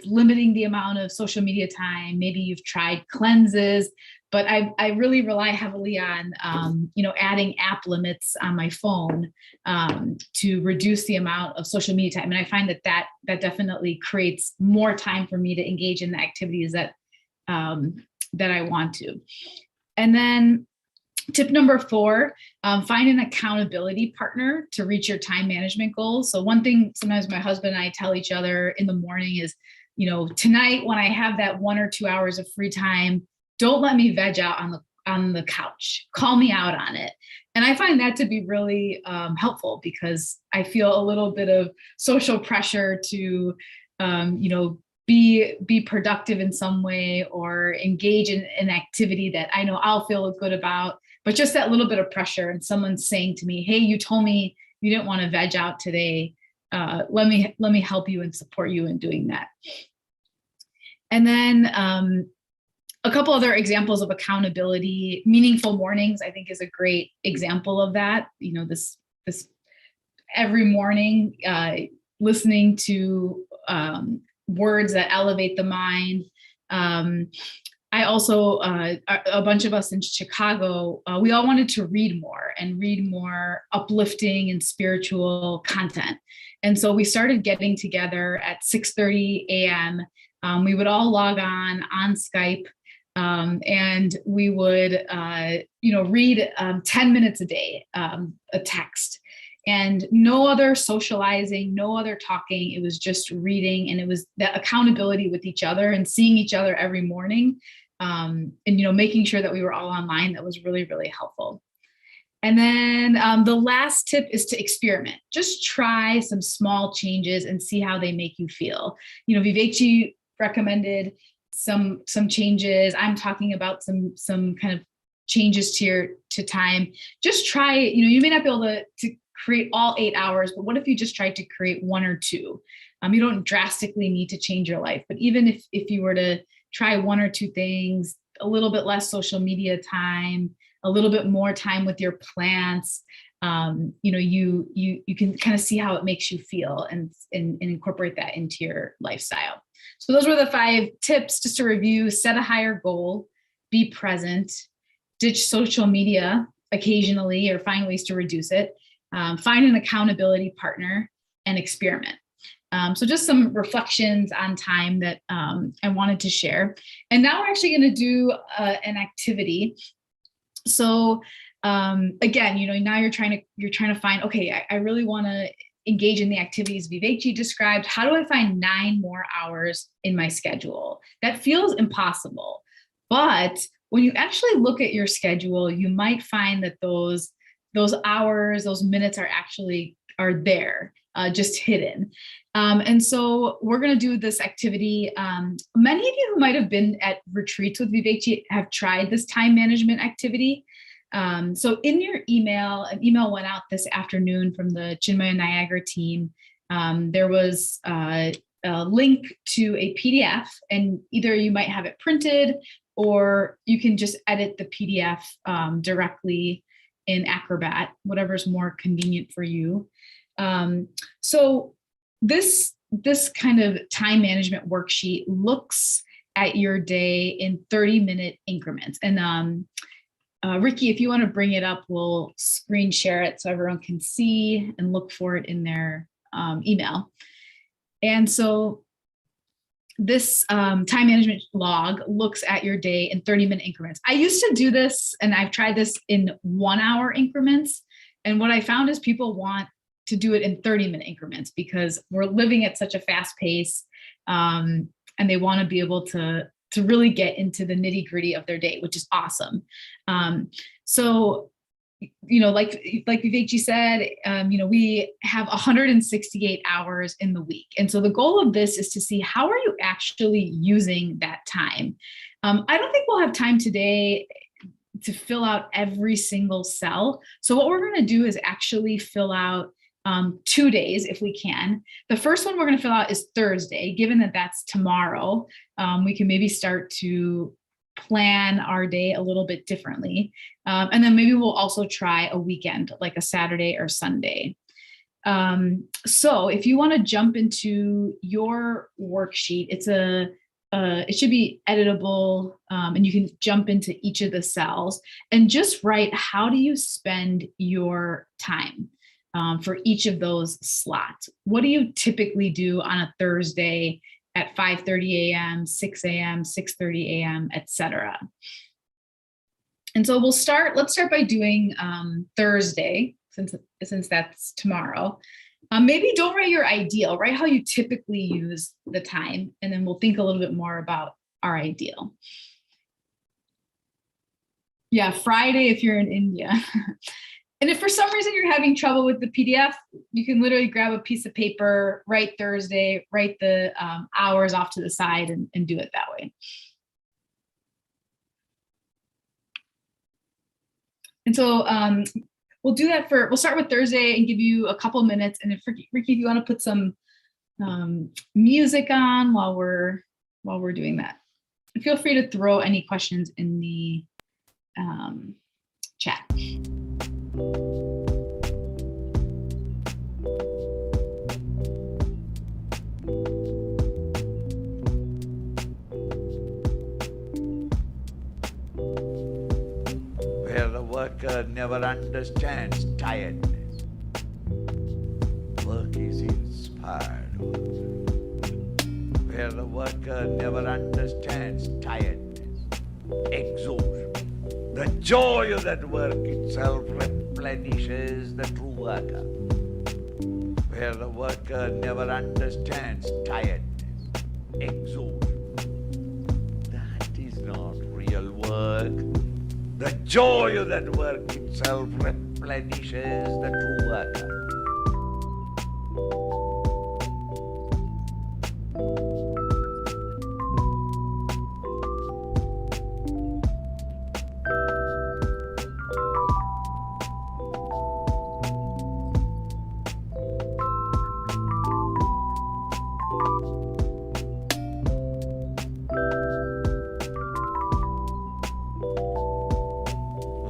limiting the amount of social media time. Maybe you've tried cleanses, but I really rely heavily on, adding app limits on my phone to reduce the amount of social media time. And I find that definitely creates more time for me to engage in the activities that I want to. And then tip number 4, find an accountability partner to reach your time management goals. So one thing sometimes my husband and I tell each other in the morning is, tonight when I have that 1 or 2 hours of free time, don't let me veg out on the couch. Call me out on it. And I find that to be really helpful, because I feel a little bit of social pressure to, be productive in some way, or engage in an activity that I know I'll feel good about. But just that little bit of pressure, and someone saying to me, hey, you told me you didn't want to veg out today. Let me help you and support you in doing that. And then a couple other examples of accountability. Meaningful mornings, I think, is a great example of that. This every morning, listening to words that elevate the mind. I also, a bunch of us in Chicago, we all wanted to read more uplifting and spiritual content. And so we started getting together at 6:30 a.m. We would all log on Skype, and we would, read 10 minutes a day, a text. And no other socializing, no other talking. It was just reading, and it was that accountability with each other and seeing each other every morning, and making sure that we were all online. That was really, really helpful. And then the last tip is to experiment. Just try some small changes and see how they make you feel. Vivekji recommended some changes. I'm talking about some kind of changes to time. Just try. You may not be able to create all 8 hours, but what if you just tried to create 1 or 2? You don't drastically need to change your life, but even if you were to try 1 or 2 things, a little bit less social media time, a little bit more time with your plants, you can kind of see how it makes you feel and incorporate that into your lifestyle. So those were the 5 tips. Just to review: set a higher goal, be present, ditch social media occasionally or find ways to reduce it, find an accountability partner, and experiment. So just some reflections on time that I wanted to share. And now we're actually going to do an activity. So again, now you're trying to find, okay, I really want to engage in the activities Vivekji described. How do I find 9 more hours in my schedule? That feels impossible. But when you actually look at your schedule, you might find that those hours, those minutes are there, just hidden. And so we're going to do this activity. Many of you who might have been at retreats with Vivekji have tried this time management activity. So in your email, an email went out this afternoon from the Chinmaya Niagara team. There was a link to a PDF, and either you might have it printed or you can just edit the PDF directly in Acrobat, whatever's more convenient for you. So this kind of time management worksheet looks at your day in 30-minute increments. And Ricky, if you want to bring it up, we'll screen share it so everyone can see and look for it in their email. And so this time management log looks at your day in 30-minute increments. I used to do this, and I've tried this in 1-hour increments. And what I found is people want to do it in 30-minute increments because we're living at such a fast pace, and they want to be able to really get into the nitty-gritty of their day, which is awesome. So, like Vivekji said, we have 168 hours in the week. And so the goal of this is to see how are you actually using that time. I don't think we'll have time today to fill out every single cell. So what we're going to do is actually fill out 2 days if we can. The first one we're going to fill out is Thursday. Given that that's tomorrow, we can maybe start to plan our day a little bit differently. And then maybe we'll also try a weekend, like a Saturday or Sunday. So if you want to jump into your worksheet, it's a it should be editable, and you can jump into each of the cells and just write, how do you spend your time for each of those slots? What do you typically do on a Thursday at 5:30 a.m., 6 a.m., 6:30 a.m., etc.? And so let's start by doing Thursday, since that's tomorrow. Maybe don't write your ideal, write how you typically use the time, and then we'll think a little bit more about our ideal. Yeah, Friday if you're in India. And if for some reason you're having trouble with the PDF, you can literally grab a piece of paper, write Thursday, write the hours off to the side, and do it that way. And so we'll do that we'll start with Thursday and give you a couple minutes. And if Ricky, if you want to put some music on while we're doing that, feel free to throw any questions in the chat. Where the worker never understands tiredness. Work is inspired work. Where the worker never understands tiredness, exhaustion. The joy of that work itself replenishes the true worker. Where the worker never understands tiredness, exhaustion. That is not real work. The joy of that work itself replenishes the true worker.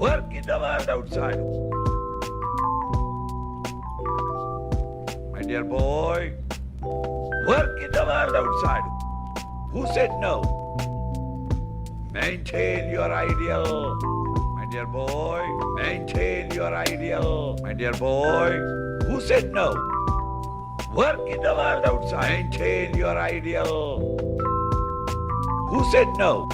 Work in the world outside. My dear boy, work in the world outside. Who said no? Maintain your ideal. My dear boy, maintain your ideal. My dear boy, who said no? Work in the world outside. Maintain your ideal. Who said no?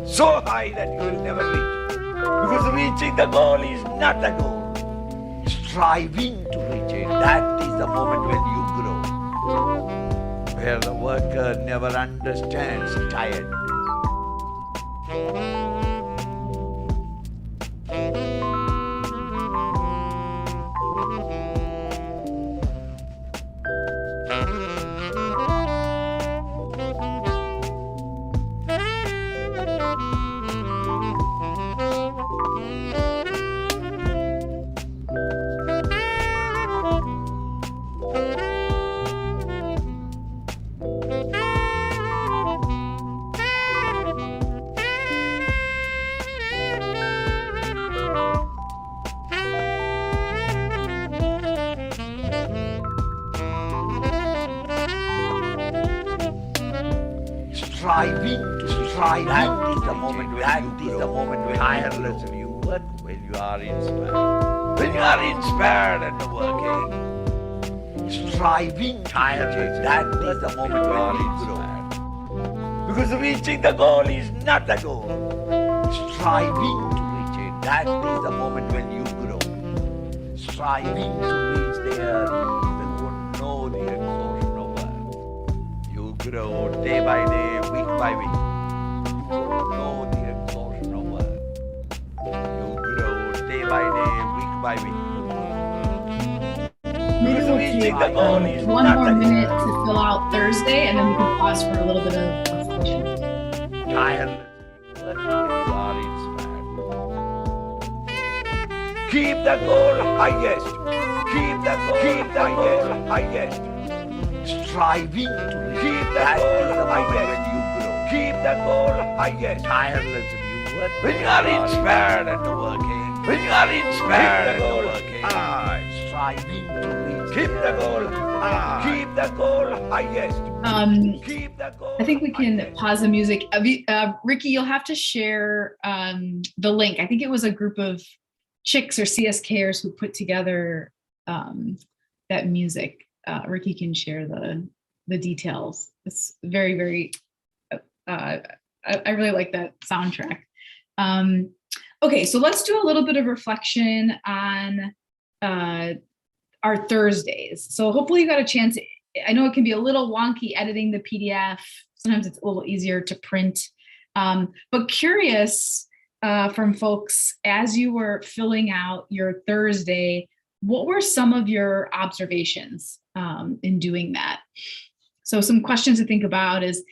So high that you will never reach. Because reaching the goal is not the goal. Striving to reach it, that is the moment when you grow. Where the worker never understands tiredness. That is the moment when tirelessly you work, when you are inspired. When you are inspired and working, striving tirelessly, that is the moment when you grow. Because reaching the goal is not the goal. Striving to reach it, that is the moment when you grow. Striving to reach there, you won't know the exhaustion of work. You grow day by day, week by week. Know the exhaustion of work. You grow day by day, week by week. Maybe we'll take one more minute to fill out Thursday, and then we can pause for a little bit of questions. Tireless. You are inspired. Keep the goal highest. Keep the goal highest. Striving to keep the goal highest. When you grow. Keep the goal highest. Tirelessly work. When you are inspired and working. When you are inspired and working. Striving to reach. Keep the goal. Keep the goal highest. Keep the goal. I think we can pause the music. Ricky, you'll have to share the link. I think it was a group of chicks or CSKers who put together that music. Ricky can share the details. It's very, very, I really like that soundtrack. Okay, so let's do a little bit of reflection on our Thursdays. So hopefully you got a chance. I know it can be a little wonky editing the PDF. Sometimes it's a little easier to print. But curious from folks, as you were filling out your Thursday, what were some of your observations in doing that? So some questions to think about is,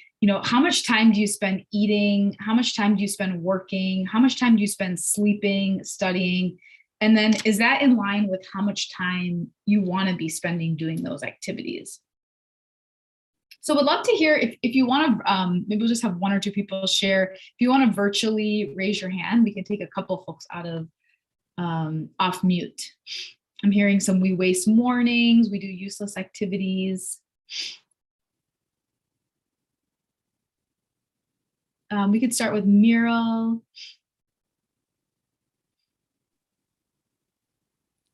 how much time do you spend eating? How much time do you spend working? How much time do you spend sleeping, studying? And then is that in line with how much time you want to be spending doing those activities? So would love to hear if you want to, maybe we'll just have one or two people share. If you want to virtually raise your hand, we can take a couple folks out of off mute. I'm hearing some we waste mornings, we do useless activities. We could start with Muriel.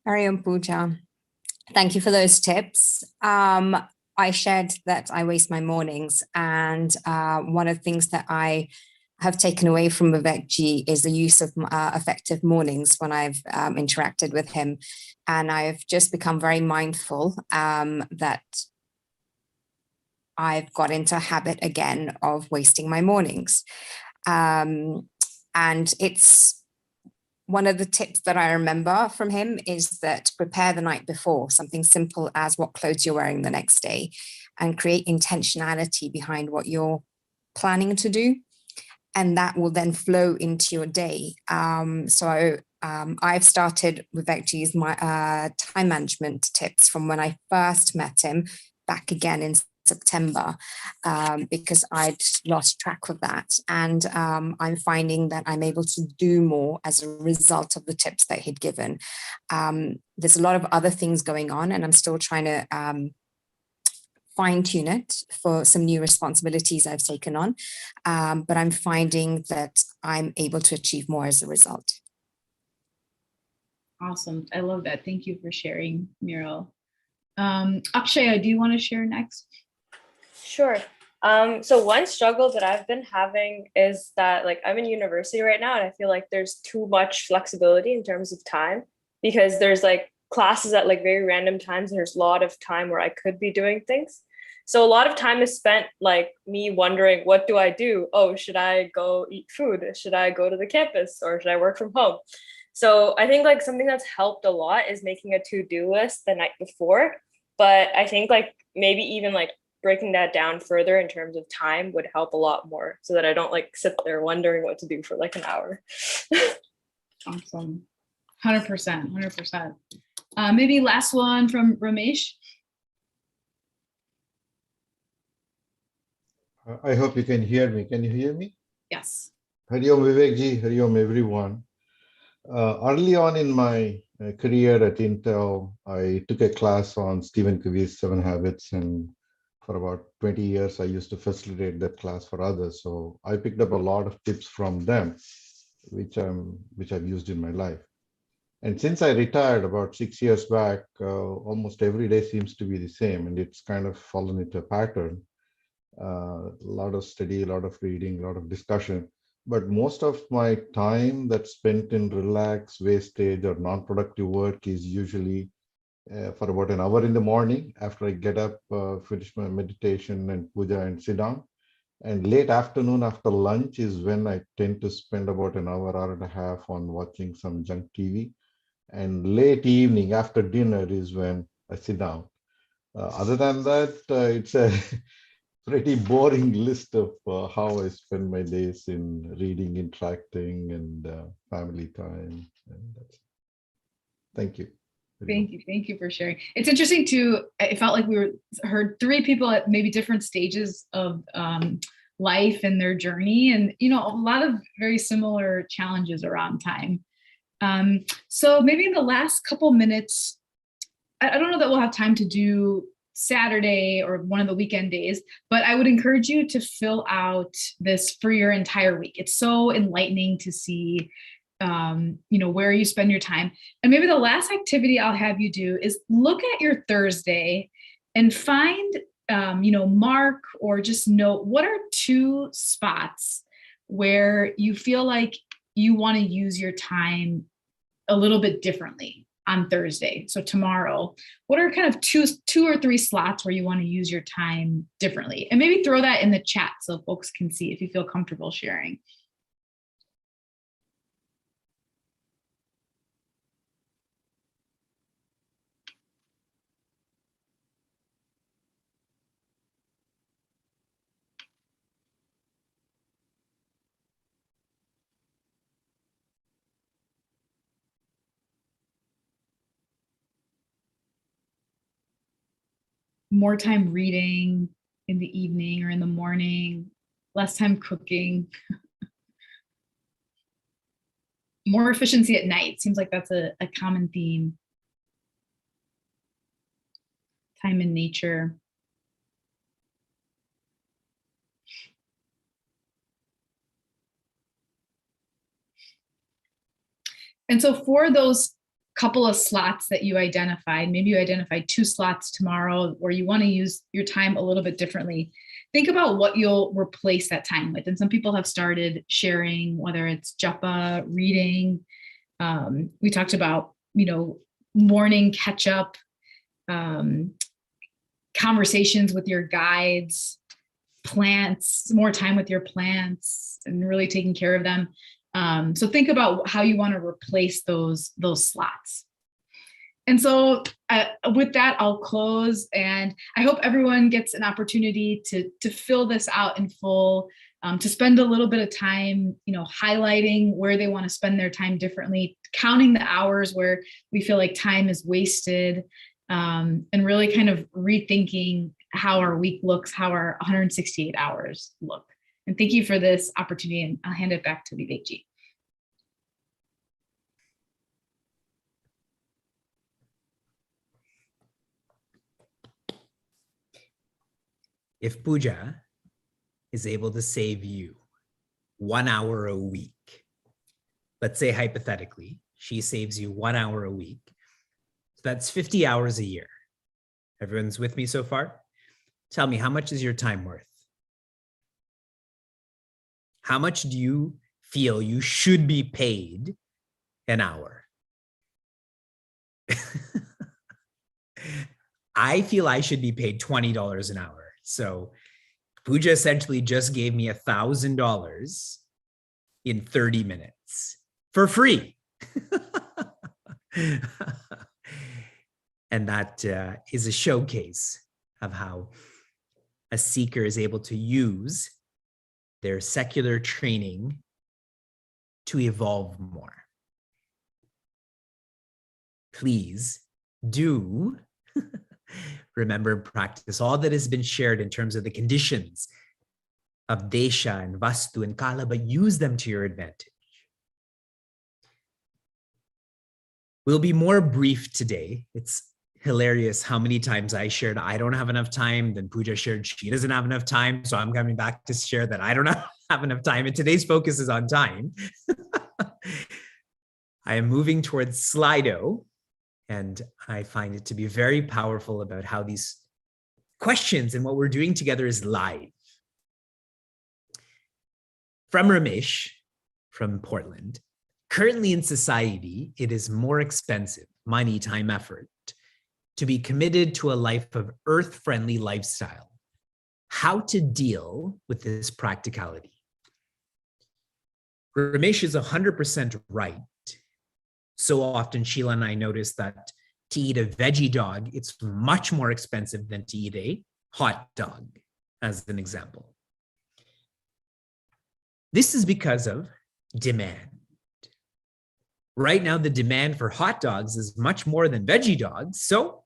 Hariom Puja. Thank you for those tips. I shared that I waste my mornings, and one of the things that I have taken away from Vivekji is the use of effective mornings when I've interacted with him. And I've just become very mindful that I've got into a habit again of wasting my mornings. And it's one of the tips that I remember from him is that prepare the night before, something simple as what clothes you're wearing the next day, and create intentionality behind what you're planning to do. And that will then flow into your day. So I've started with Vivekji's time management tips from when I first met him back again in September, because I'd lost track of that. And I'm finding that I'm able to do more as a result of the tips that he'd given. There's a lot of other things going on, and I'm still trying to fine tune it for some new responsibilities I've taken on. But I'm finding that I'm able to achieve more as a result. Awesome. I love that. Thank you for sharing, Muriel. Akshaya, do you want to share next? Sure. So one struggle that I've been having is that I'm in university right now, and I feel like there's too much flexibility in terms of time, because there's classes at very random times, and there's a lot of time where I could be doing things. So a lot of time is spent me wondering, what do I do? Oh, should I go eat food? Should I go to the campus, or should I work from home? So I think something that's helped a lot is making a to-do list the night before. But I think maybe even breaking that down further in terms of time would help a lot more, so that I don't sit there wondering what to do for an hour. Awesome. 100%. Maybe last one from Ramesh. I hope you can hear me. Can you hear me? Yes. Hariom Vivekji, Hariom everyone. Early on in my career at Intel, I took a class on Stephen Covey's 7 Habits, and for about 20 years, I used to facilitate that class for others. So I picked up a lot of tips from them, which I've used in my life. And since I retired about 6 years back, almost every day seems to be the same, and it's kind of fallen into a pattern. A lot of study, a lot of reading, a lot of discussion. But most of my time that's spent in relaxed, wastage, or non-productive work is usually for about an hour in the morning after I get up, finish my meditation and puja and sit down. And late afternoon after lunch is when I tend to spend about an hour, hour and a half on watching some junk TV. And late evening after dinner is when I sit down. Other than that, it's a pretty boring list of how I spend my days in reading, interacting, and family time. And that's it. Thank you. Thank you. Thank you for sharing. It's interesting too. It felt like we heard three people at maybe different stages of life and their journey, and a lot of very similar challenges around time. So maybe in the last couple minutes, I don't know that we'll have time to do Saturday or one of the weekend days, but I would encourage you to fill out this for your entire week. It's so enlightening to see where you spend your time. And maybe the last activity I'll have you do is look at your Thursday and find, mark or just note what are 2 spots where you feel like you want to use your time a little bit differently on Thursday. So tomorrow, what are kind of two or 3 slots where you want to use your time differently? And maybe throw that in the chat so folks can see if you feel comfortable sharing. More time reading in the evening or in the morning, less time cooking, more efficiency at night. Seems like that's a common theme. Time in nature. And so for those couple of slots that you identified, maybe you identified 2 slots tomorrow where you want to use your time a little bit differently. Think about what you'll replace that time with. And some people have started sharing, whether it's japa, reading. We talked about, morning catch up, conversations with your guides, plants, more time with your plants and really taking care of them. So think about how you want to replace those slots. And so with that, I'll close, and I hope everyone gets an opportunity to fill this out in full, to spend a little bit of time, highlighting where they want to spend their time differently, counting the hours where we feel like time is wasted, and really kind of rethinking how our week looks, how our 168 hours look. And thank you for this opportunity, and I'll hand it back to Vivekji. If puja is able to save you 1 hour a week, let's say hypothetically, she saves you 1 hour a week, so that's 50 hours a year. Everyone's with me so far? Tell me, how much is your time worth? How much do you feel you should be paid an hour? I feel I should be paid $20 an hour. So Pooja essentially just gave me $1,000 in 30 minutes for free. And that is a showcase of how a seeker is able to use their secular training to evolve more. Please do remember and practice all that has been shared in terms of the conditions of desha and vastu and kala, but use them to your advantage. We'll be more brief today. It's hilarious how many times I shared I don't have enough time, then Pooja shared she doesn't have enough time, so I'm coming back to share that I don't have enough time, and today's focus is on time. I am moving towards Slido, and I find it to be very powerful about how these questions and what we're doing together is live. From Ramesh, from Portland, currently in society, it is more expensive, money, time, effort, to be committed to a life of earth-friendly lifestyle. How to deal with this practicality? Ramesh is 100% right. So often Sheila and I notice that to eat a veggie dog, it's much more expensive than to eat a hot dog, as an example. This is because of demand. Right now, the demand for hot dogs is much more than veggie dogs, so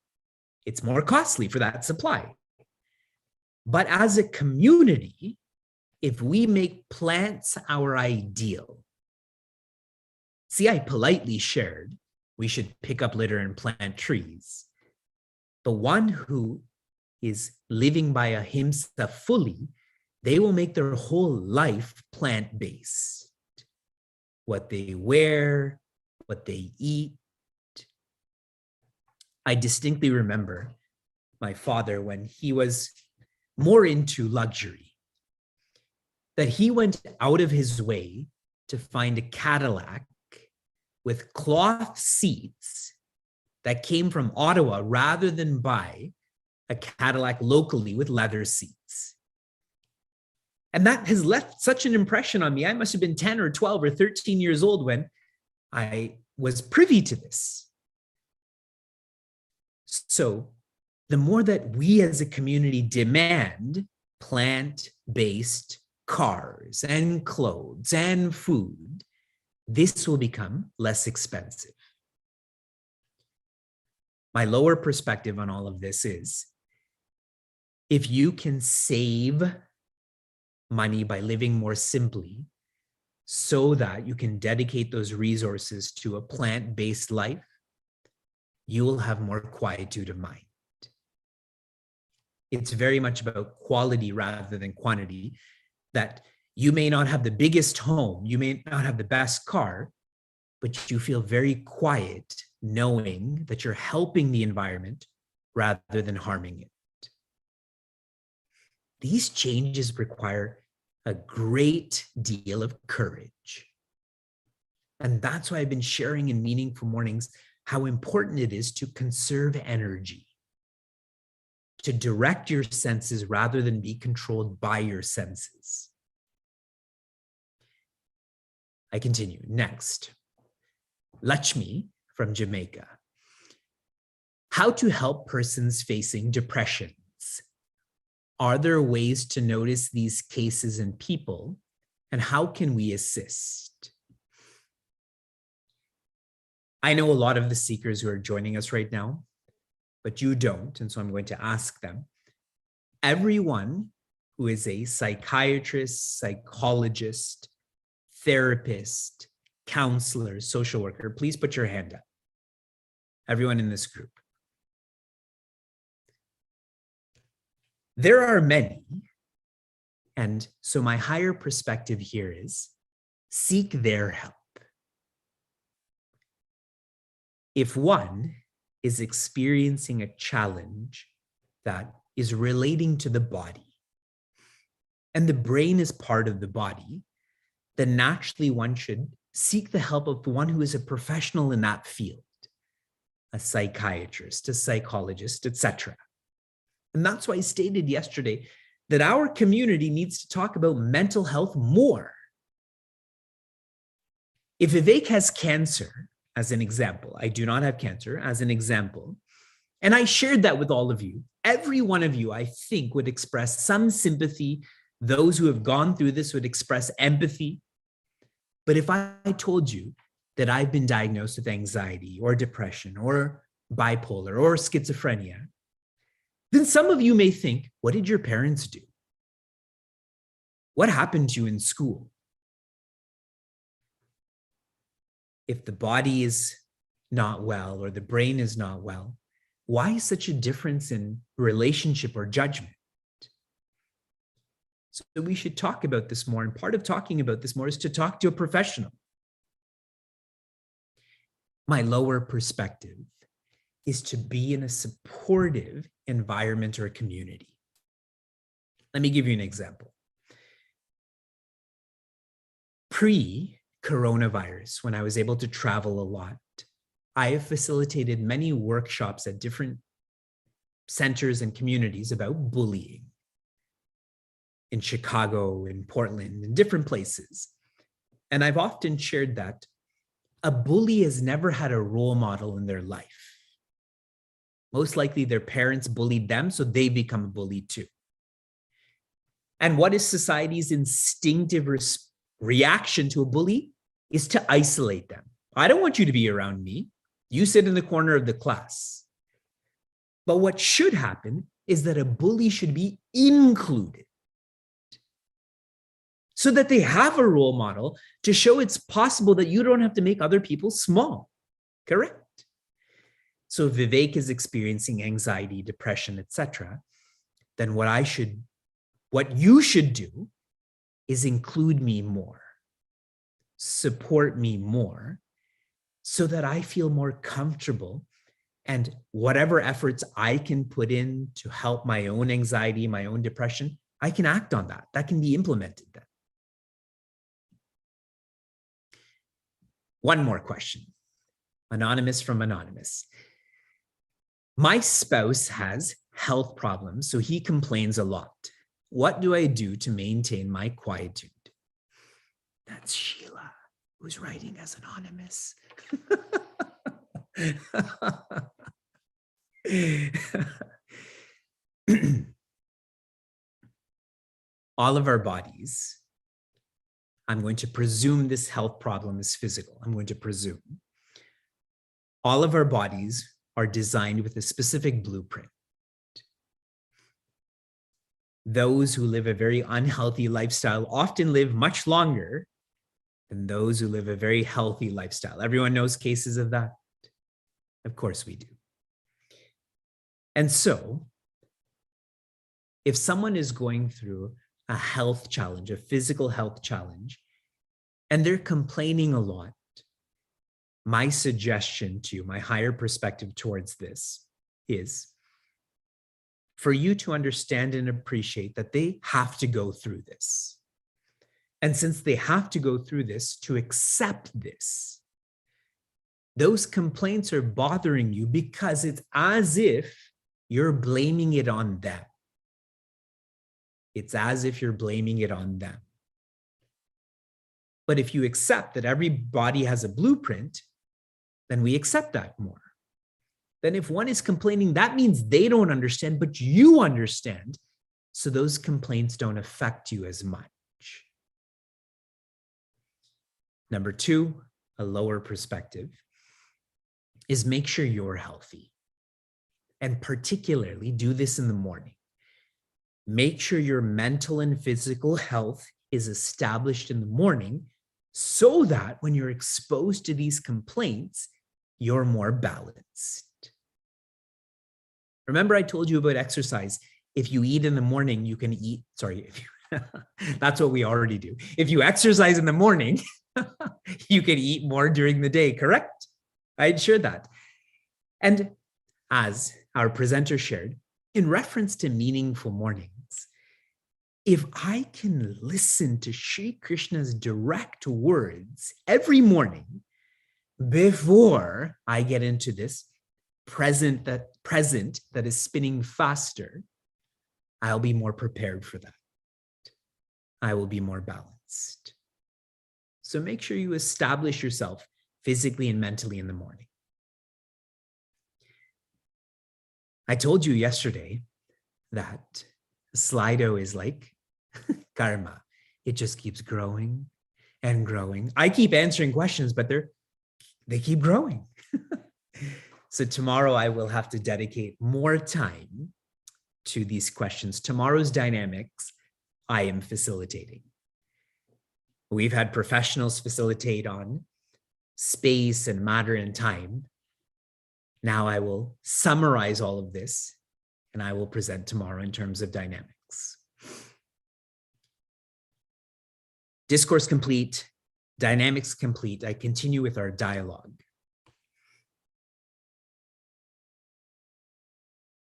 it's more costly for that supply. But as a community, if we make plants our ideal, see, I politely shared we should pick up litter and plant trees. The one who is living by Ahimsa fully, they will make their whole life plant-based. What they wear, what they eat. I distinctly remember my father when he was more into luxury, that he went out of his way to find a Cadillac with cloth seats that came from Ottawa rather than buy a Cadillac locally with leather seats. And that has left such an impression on me. I must have been 10 or 12 or 13 years old when I was privy to this. So the more that we as a community demand plant-based cars and clothes and food, this will become less expensive. My lower perspective on all of this is, if you can save money by living more simply so that you can dedicate those resources to a plant-based life, you will have more quietude of mind. It's very much about quality rather than quantity, that you may not have the biggest home, you may not have the best car, but you feel very quiet knowing that you're helping the environment rather than harming it. These changes require a great deal of courage. And that's why I've been sharing in Meaningful Mornings how important it is to conserve energy, to direct your senses rather than be controlled by your senses. I continue. Next, Lakshmi from Jamaica. How to help persons facing depressions. Are there ways to notice these cases in people, and how can we assist? I know a lot of the seekers who are joining us right now, but you don't, and so I'm going to ask them. Everyone who is a psychiatrist, psychologist, therapist, counselor, social worker, please put your hand up. Everyone in this group. There are many, and so my higher perspective here is seek their help. If one is experiencing a challenge that is relating to the body, and the brain is part of the body, then naturally one should seek the help of one who is a professional in that field, a psychiatrist, a psychologist, etc. And that's why I stated yesterday that our community needs to talk about mental health more. If Vivek has cancer, as an example, I do not have cancer, as an example, and I shared that with all of you, every one of you, I think, would express some sympathy. Those who have gone through this would express empathy. But if I told you that I've been diagnosed with anxiety or depression or bipolar or schizophrenia, then some of you may think, what did your parents do? What happened to you in school? If the body is not well or the brain is not well, why such a difference in relationship or judgment? So we should talk about this more. And part of talking about this more is to talk to a professional. My lower perspective is to be in a supportive environment or community. Let me give you an example. Pre-coronavirus, when I was able to travel a lot, I have facilitated many workshops at different centers and communities about bullying in Chicago, in Portland, in different places. And I've often shared that a bully has never had a role model in their life. Most likely their parents bullied them, so they become a bully too. And what is society's instinctive reaction to a bully is to isolate them. I don't want you to be around me. You sit in the corner of the class. But what should happen is that a bully should be included so that they have a role model to show it's possible that you don't have to make other people small. Correct? So if Vivek is experiencing anxiety, depression, etc., then what you should do is include me more, support me more, so that I feel more comfortable, and whatever efforts I can put in to help my own anxiety, my own depression, I can act on that. That can be implemented then. One more question. Anonymous from Anonymous. My spouse has health problems, so he complains a lot. What do I do to maintain my quietude? That's Sheila, who's writing as anonymous. All of our bodies, I'm going to presume this health problem is physical. I'm going to presume. All of our bodies are designed with a specific blueprint. Those who live a very unhealthy lifestyle often live much longer than those who live a very healthy lifestyle. Everyone knows cases of that. Of course we do. And so, if someone is going through a health challenge, a physical health challenge, and they're complaining a lot, my suggestion to you, my higher perspective towards this is for you to understand and appreciate that they have to go through this. And since they have to go through this, to accept this. Those complaints are bothering you because it's as if you're blaming it on them. It's as if you're blaming it on them. But if you accept that everybody has a blueprint, then we accept that more. Then if one is complaining, that means they don't understand, but you understand. So those complaints don't affect you as much. Number two, a lower perspective, is make sure you're healthy. And particularly do this in the morning. Make sure your mental and physical health is established in the morning so that when you're exposed to these complaints, you're more balanced. Remember I told you about exercise. If you eat in the morning, you can eat, that's what we already do. If you exercise in the morning, you can eat more during the day, correct? I shared that. And as our presenter shared, in reference to meaningful mornings, if I can listen to Sri Krishna's direct words every morning before I get into this present that is spinning faster, I'll be more prepared for that. I will be more balanced. So make sure you establish yourself physically and mentally in the morning. I told you yesterday that Slido is like karma. It just keeps growing and growing. I keep answering questions, but they keep growing. So tomorrow I will have to dedicate more time to these questions. Tomorrow's dynamics, I am facilitating. We've had professionals facilitate on space and matter and time. Now I will summarize all of this and I will present tomorrow in terms of dynamics. Discourse complete, dynamics complete. I continue with our dialogue.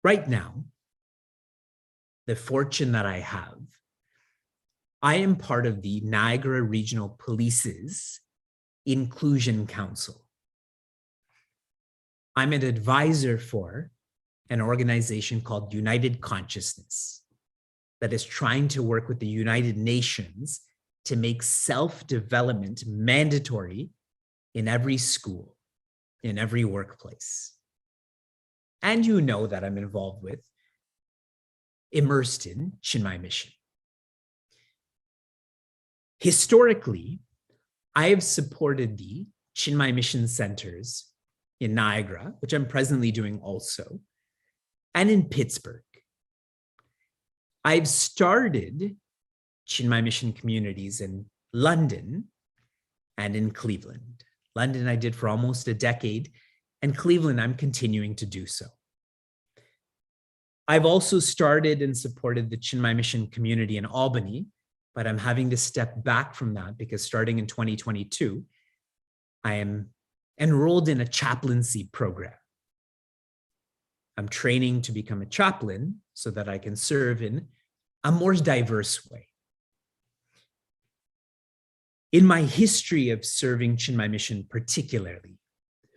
Right now, the fortune that I have, I am part of the Niagara Regional Police's Inclusion Council. I'm an advisor for an organization called United Consciousness that is trying to work with the United Nations to make self-development mandatory in every school, in every workplace. And you know that I'm involved with, immersed in Chinmaya mission. Historically, I have supported the Chinmaya Mission centers in Niagara, which I'm presently doing also, and in Pittsburgh. I've started Chinmaya Mission communities in London and in Cleveland. London I did for almost a decade, and Cleveland I'm continuing to do so. I've also started and supported the Chinmaya Mission community in Albany, but I'm having to step back from that because starting in 2022, I am enrolled in a chaplaincy program. I'm training to become a chaplain so that I can serve in a more diverse way. In my history of serving Chinmaya Mission, particularly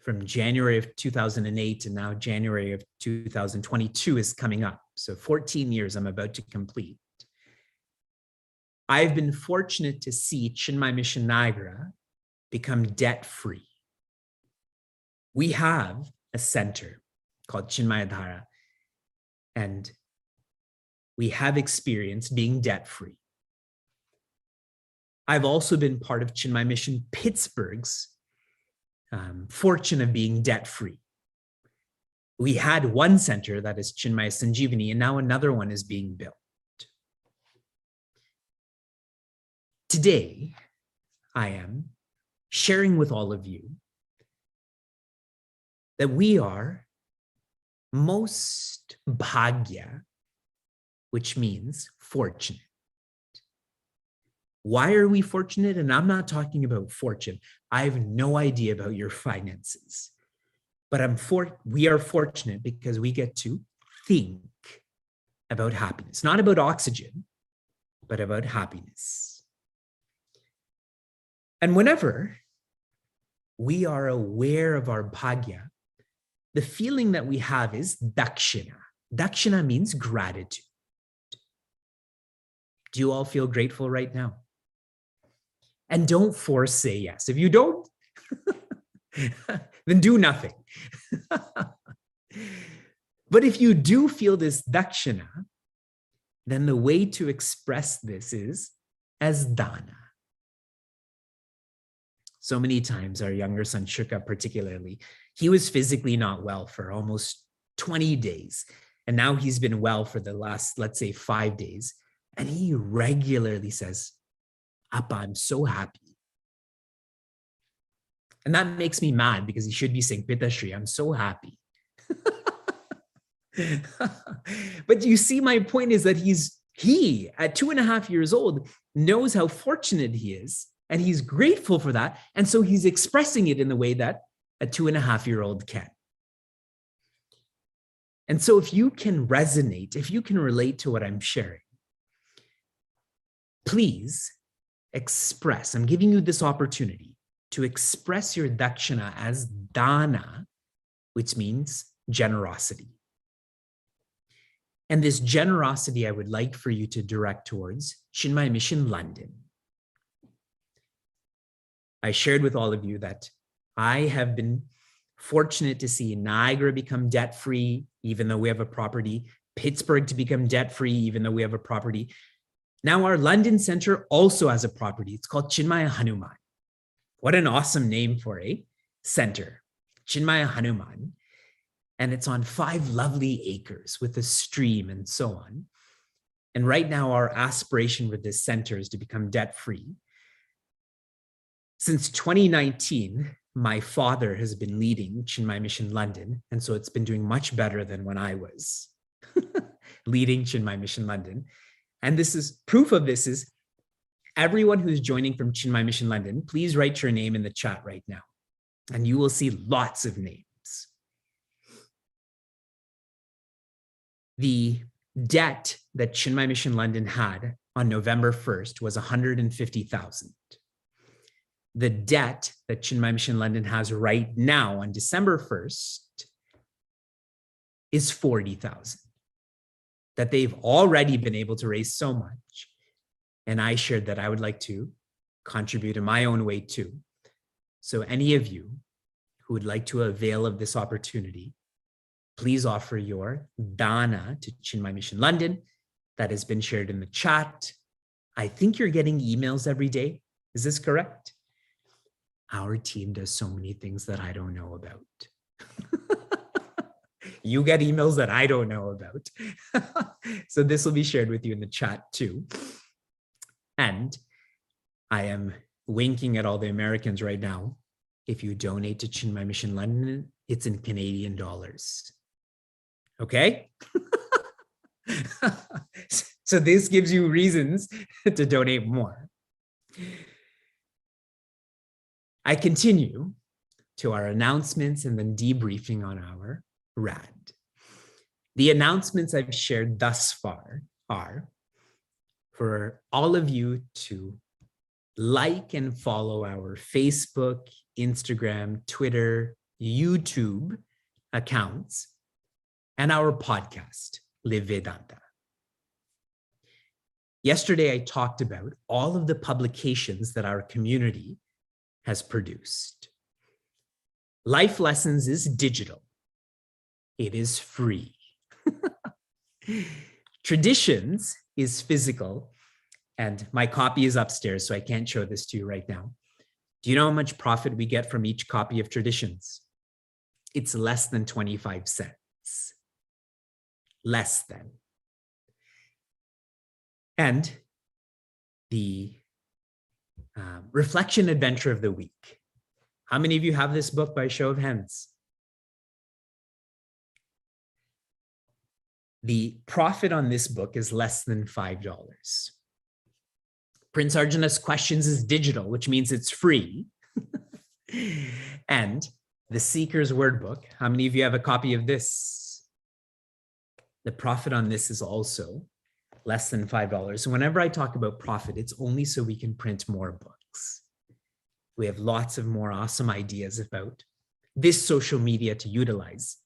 from January of 2008 and now January of 2022 is coming up. So 14 years I'm about to complete. I've been fortunate to see Chinmaya Mission Niagara become debt-free. We have a center called Chinmaya Dhara, and we have experienced being debt-free. I've also been part of Chinmaya Mission Pittsburgh's fortune of being debt-free. We had one center that is Chinmaya Sanjeevani, and now another one is being built. Today, I am sharing with all of you that we are most bhagya, which means fortunate. Why are we fortunate? And I'm not talking about fortune. I have no idea about your finances, but we are fortunate because we get to think about happiness, not about oxygen, but about happiness. And whenever we are aware of our bhagya, the feeling that we have is dakshina. Dakshina means gratitude. Do you all feel grateful right now? And don't force say yes. If you don't, then do nothing. But if you do feel this dakshina, then the way to express this is as dana. So many times, our younger son, Shuka particularly, he was physically not well for almost 20 days. And now he's been well for the last, let's say, 5 days. And he regularly says, Appa, I'm so happy. And that makes me mad because he should be saying, Pitashri, I'm so happy. But you see, my point is that he, at 2.5 years old, knows how fortunate he is. And he's grateful for that. And so he's expressing it in the way that a 2.5-year-old can. And so if you can resonate, if you can relate to what I'm sharing, please express. I'm giving you this opportunity to express your dakshina as dana, which means generosity. And this generosity I would like for you to direct towards Chinmaya Mission London. I shared with all of you that I have been fortunate to see Niagara become debt-free, even though we have a property, Pittsburgh to become debt-free, even though we have a property. Now our London center also has a property. It's called Chinmaya Hanuman. What an awesome name for a center, Chinmaya Hanuman. And it's on 5 lovely acres with a stream and so on. And right now our aspiration with this center is to become debt-free. Since 2019, my father has been leading Chinmaya Mission London, and so it's been doing much better than when I was leading Chinmaya Mission London. And this is proof of this is everyone who's joining from Chinmaya Mission London, please write your name in the chat right now, and you will see lots of names. The debt that Chinmaya Mission London had on November 1st was 150,000. The debt that Chinmaya Mission London has right now on December 1st is 40,000. That they've already been able to raise so much. And I shared that I would like to contribute in my own way too. So any of you who would like to avail of this opportunity, please offer your dana to Chinmaya Mission London. That has been shared in the chat. I think you're getting emails every day. Is this correct? Our team does so many things that I don't know about. You get emails that I don't know about. So this will be shared with you in the chat too. And I am winking at all the Americans right now. If you donate to Chinmaya Mission London, it's in Canadian dollars. Okay? So this gives you reasons to donate more. I continue to our announcements and then debriefing on our RAD. The announcements I've shared thus far are for all of you to like and follow our Facebook, Instagram, Twitter, YouTube accounts, and our podcast, Live Vedanta. Yesterday, I talked about all of the publications that our community has produced. Life Lessons is digital. It is free. Traditions is physical, and my copy is upstairs, so I can't show this to you right now. Do you know how much profit we get from each copy of Traditions? It's less than 25 cents. Less than. And the Reflection Adventure of the Week. How many of you have this book by show of hands? The profit on this book is less than $5. Prince Arjuna's Questions is digital, which means it's free. And the Seeker's Word Book, how many of you have a copy of this? The profit on this is also less than $5. And whenever I talk about profit, it's only so we can print more books. We have lots of more awesome ideas about this social media to utilize.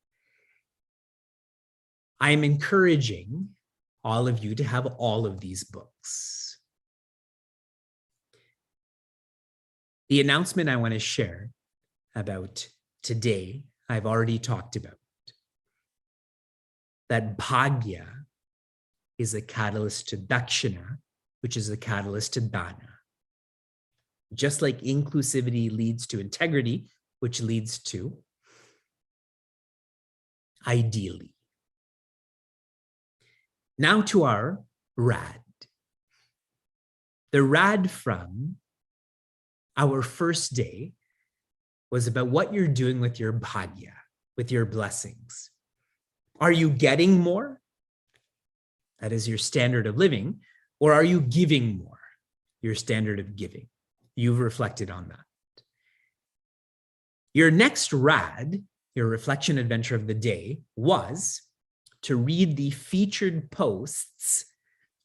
I'm encouraging all of you to have all of these books. The announcement I want to share about today, I've already talked about. That bhagya is a catalyst to dakshina, which is a catalyst to dana. Just like inclusivity leads to integrity, which leads to ideally. Now to our RAD. The RAD from our first day was about what you're doing with your bhagya, with your blessings. Are you getting more? That is your standard of living. Or are you giving more? Your standard of giving. You've reflected on that. Your next RAD, your reflection adventure of the day, was to read the featured posts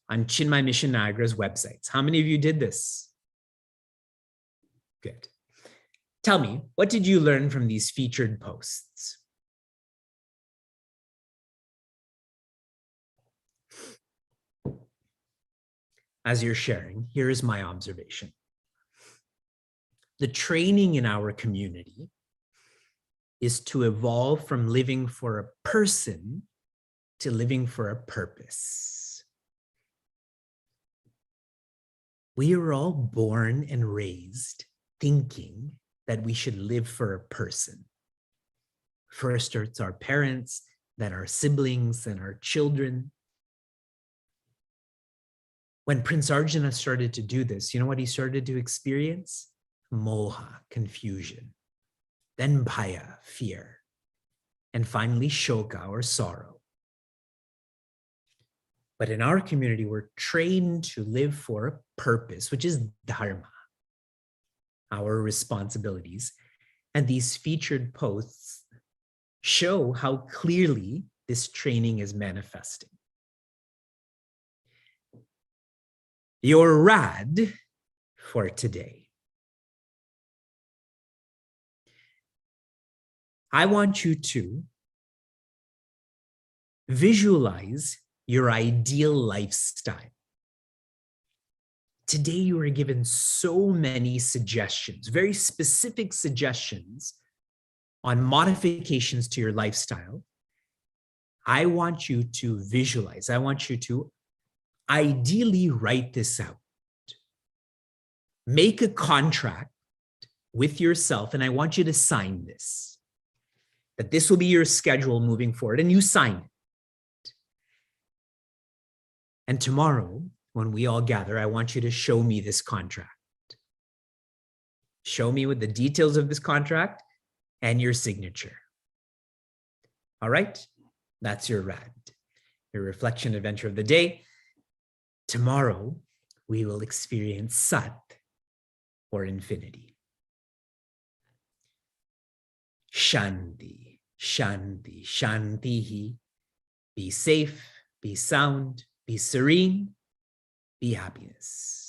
on Chinmaya Mission Niagara's websites. How many of you did this? Good. Tell me, what did you learn from these featured posts? As you're sharing, here is my observation. The training in our community is to evolve from living for a person to living for a purpose. We are all born and raised thinking that we should live for a person. First, it's our parents, then our siblings, and our children. When Prince Arjuna started to do this, you know what he started to experience? Moha, confusion. Then bhaya, fear. And finally, shoka, or sorrow. But in our community, we're trained to live for a purpose, which is dharma, our responsibilities. And these featured posts show how clearly this training is manifesting. Your RAD for today. I want you to visualize your ideal lifestyle. Today, you were given so many suggestions, very specific suggestions on modifications to your lifestyle. I want you to visualize. I want you to ideally write this out. Make a contract with yourself, and I want you to sign this, that this will be your schedule moving forward, and you sign it. And tomorrow, when we all gather, I want you to show me this contract. Show me with the details of this contract and your signature. All right, that's your RAD, your reflection adventure of the day. Tomorrow, we will experience Sat, or infinity. Shanti, Shanti, Shantihi. Be safe, be sound, be serene, be happiness.